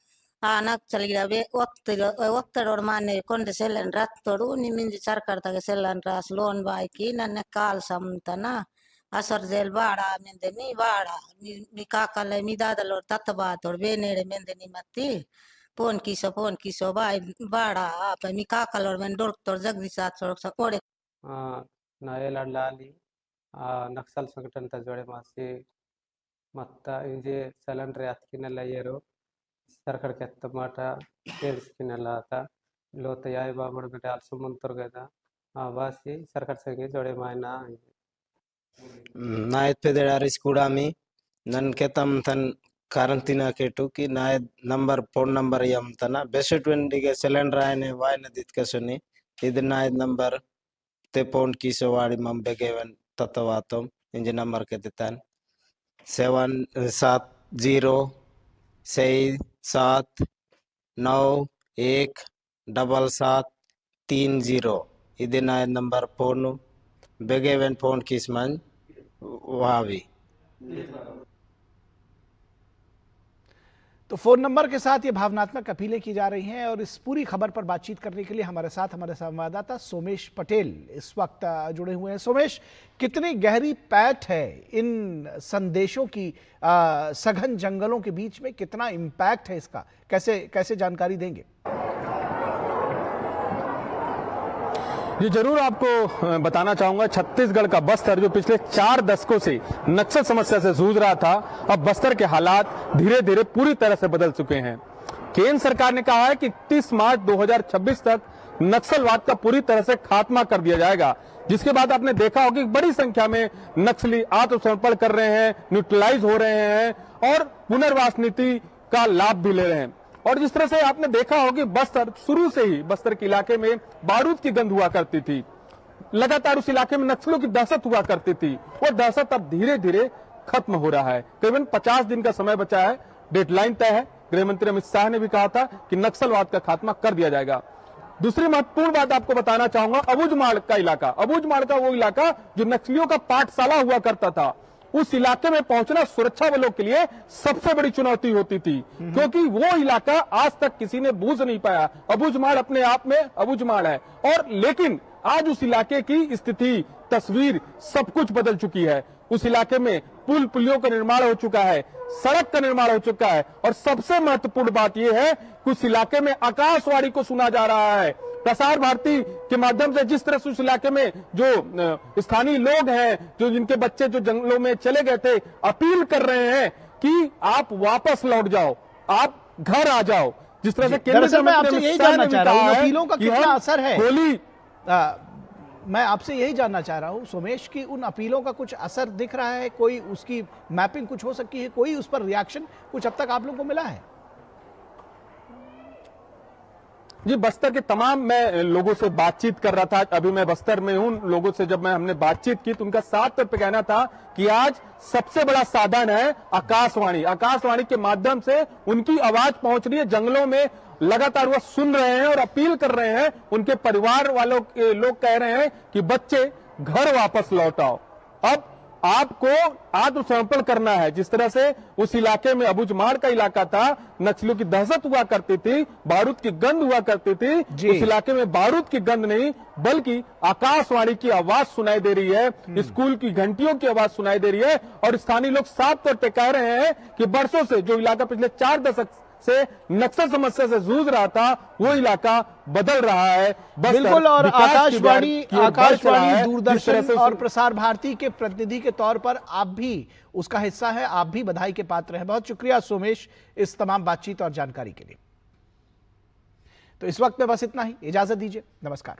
आनक चली रवे वक्तर माने कोंड सेलन रात तोड़ू निमिंज सरकार तक सेलन रास लोन बाई की नन्ने काल समतना असर जेल बाड़ा मेंदनी बाड़ा निका कले मिदादलो ततबा तोड़ बेनेड़े मेंदनी मत्ती फोन किसो बाई बाड़ा आप मिका कलोर में डोर तोड़ जगदीशात सड़क सकोड़े नायला लाली नक्सल संगठन तजोड़े मासे मत्ता इंजे सलंड्रे अतकिनला येरो सरकार के माटा तेल्सकिनला आता लोत याय बाबड़ में डाल सुमंतर गदा वासी सरकार संगे जोड़े मायना नायत पेदेडारिस कुडामी नन केतम थन काರಂತಿನ केटू की नायत नंबर फोन नंबर यम तना बेसटवेंडी के सिलेंडर आने वाय नदित के सुनी इद नायत नंबर ते फोन की सवाड़ी मम बेगेवन ततवातम इंजे नंबर के देतन 707-9-1-7-30 इदे नायत नंबर फोन बेगेवन फोन किस्मन वावी। तो फोन नंबर के साथ ये भावनात्मक अपीलें की जा रही हैं। और इस पूरी खबर पर बातचीत करने के लिए हमारे साथ हमारे संवाददाता सोमेश पटेल इस वक्त जुड़े हुए हैं। सोमेश, कितनी गहरी पैठ है इन संदेशों की सघन जंगलों के बीच में, कितना इम्पैक्ट है इसका, कैसे जानकारी देंगे? ये जरूर आपको बताना चाहूंगा, छत्तीसगढ़ का बस्तर जो पिछले 4 दशकों से नक्सल समस्या से जूझ रहा था, अब बस्तर के हालात धीरे धीरे पूरी तरह से बदल चुके हैं। केंद्र सरकार ने कहा है कि 31 मार्च 2026 तक नक्सलवाद का पूरी तरह से खात्मा कर दिया जाएगा, जिसके बाद आपने देखा होगा कि बड़ी संख्या में नक्सली आत्मसमर्पण कर रहे हैं, न्यूट्रलाइज हो रहे हैं और पुनर्वास नीति का लाभ भी ले रहे हैं। और जिस तरह से आपने देखा होगा कि बस्तर शुरू से ही बस्तर के इलाके में बारूद की गंध हुआ करती थी, लगातार उस इलाके में नक्सलों की दहशत हुआ करती थी, वो दहशत अब धीरे धीरे खत्म हो रहा है। करीबन 50 दिन का समय बचा है, डेडलाइन तय है। गृह मंत्री अमित शाह ने भी कहा था कि नक्सलवाद का खात्मा कर दिया जाएगा। दूसरी महत्वपूर्ण बात आपको बताना चाहूंगा, अबूझमाड़ का इलाका, अबूझमाड़ का वो इलाका जो नक्सलियों का पाठशाला हुआ करता था, उस इलाके में पहुंचना सुरक्षा बलों के लिए सबसे बड़ी चुनौती होती थी, क्योंकि वो इलाका आज तक किसी ने बूझ नहीं पाया। अबूझमाड़ अपने आप में अबूझमाड़ है, और लेकिन आज उस इलाके की स्थिति, तस्वीर, सब कुछ बदल चुकी है। उस इलाके में पुल पुलियों का निर्माण हो चुका है, सड़क का निर्माण हो चुका है, और सबसे महत्वपूर्ण बात यह है कि उस इलाके में आकाशवाणी को सुना जा रहा है। प्रसार भारती के माध्यम से जिस तरह से उस इलाके में जो स्थानीय लोग हैं, जो जिनके बच्चे जो जंगलों में चले गए थे, अपील कर रहे हैं कि आप वापस लौट जाओ, आप घर आ जाओ। जिस तरह से दरअसल मैं आपसे यही जानना चाह रहा हूँ, अपीलों का कितना असर है गोली, मैं आपसे यही जानना चाह रहा हूं सोमेश की उन अपीलों का कुछ असर दिख रहा है, कोई उसकी मैपिंग कुछ हो सकती है, कोई उस पर रिएक्शन कुछ अब तक आप लोगों को मिला है? जी, बस्तर के तमाम मैं लोगों से बातचीत कर रहा था, अभी मैं बस्तर में हूं। लोगों से जब हमने बातचीत की तो उनका साफ तौर पे कहना था कि आज सबसे बड़ा साधन है आकाशवाणी। आकाशवाणी के माध्यम से उनकी आवाज पहुंच रही है, जंगलों में लगातार वह सुन रहे हैं और अपील कर रहे हैं। उनके परिवार वालों के लोग कह रहे हैं कि बच्चे घर वापस लौट आओ। अब आपको आत्मसमर्पण करना है। जिस तरह से उस इलाके में अबुझमाड़ का इलाका था, नक्सलियों की दहशत हुआ करती थी, बारूद की गंध हुआ करती थी, उस इलाके में बारूद की गंध नहीं बल्कि आकाशवाणी की आवाज सुनाई दे रही है, स्कूल की घंटियों की आवाज सुनाई दे रही है। और स्थानीय लोग साफ तौर पर कह रहे हैं कि बरसों से जो इलाका पिछले 4 दशक से नक्सल समस्या से जूझ रहा था, वो इलाका बदल रहा है। बिल्कुल, और आकाशवाणी दूरदर्शन और प्रसार भारती के प्रतिनिधि के तौर पर आप भी उसका हिस्सा है, आप भी बधाई के पात्र हैं। बहुत शुक्रिया सोमेश इस तमाम बातचीत और जानकारी के लिए। तो इस वक्त में बस इतना ही, इजाजत दीजिए, नमस्कार।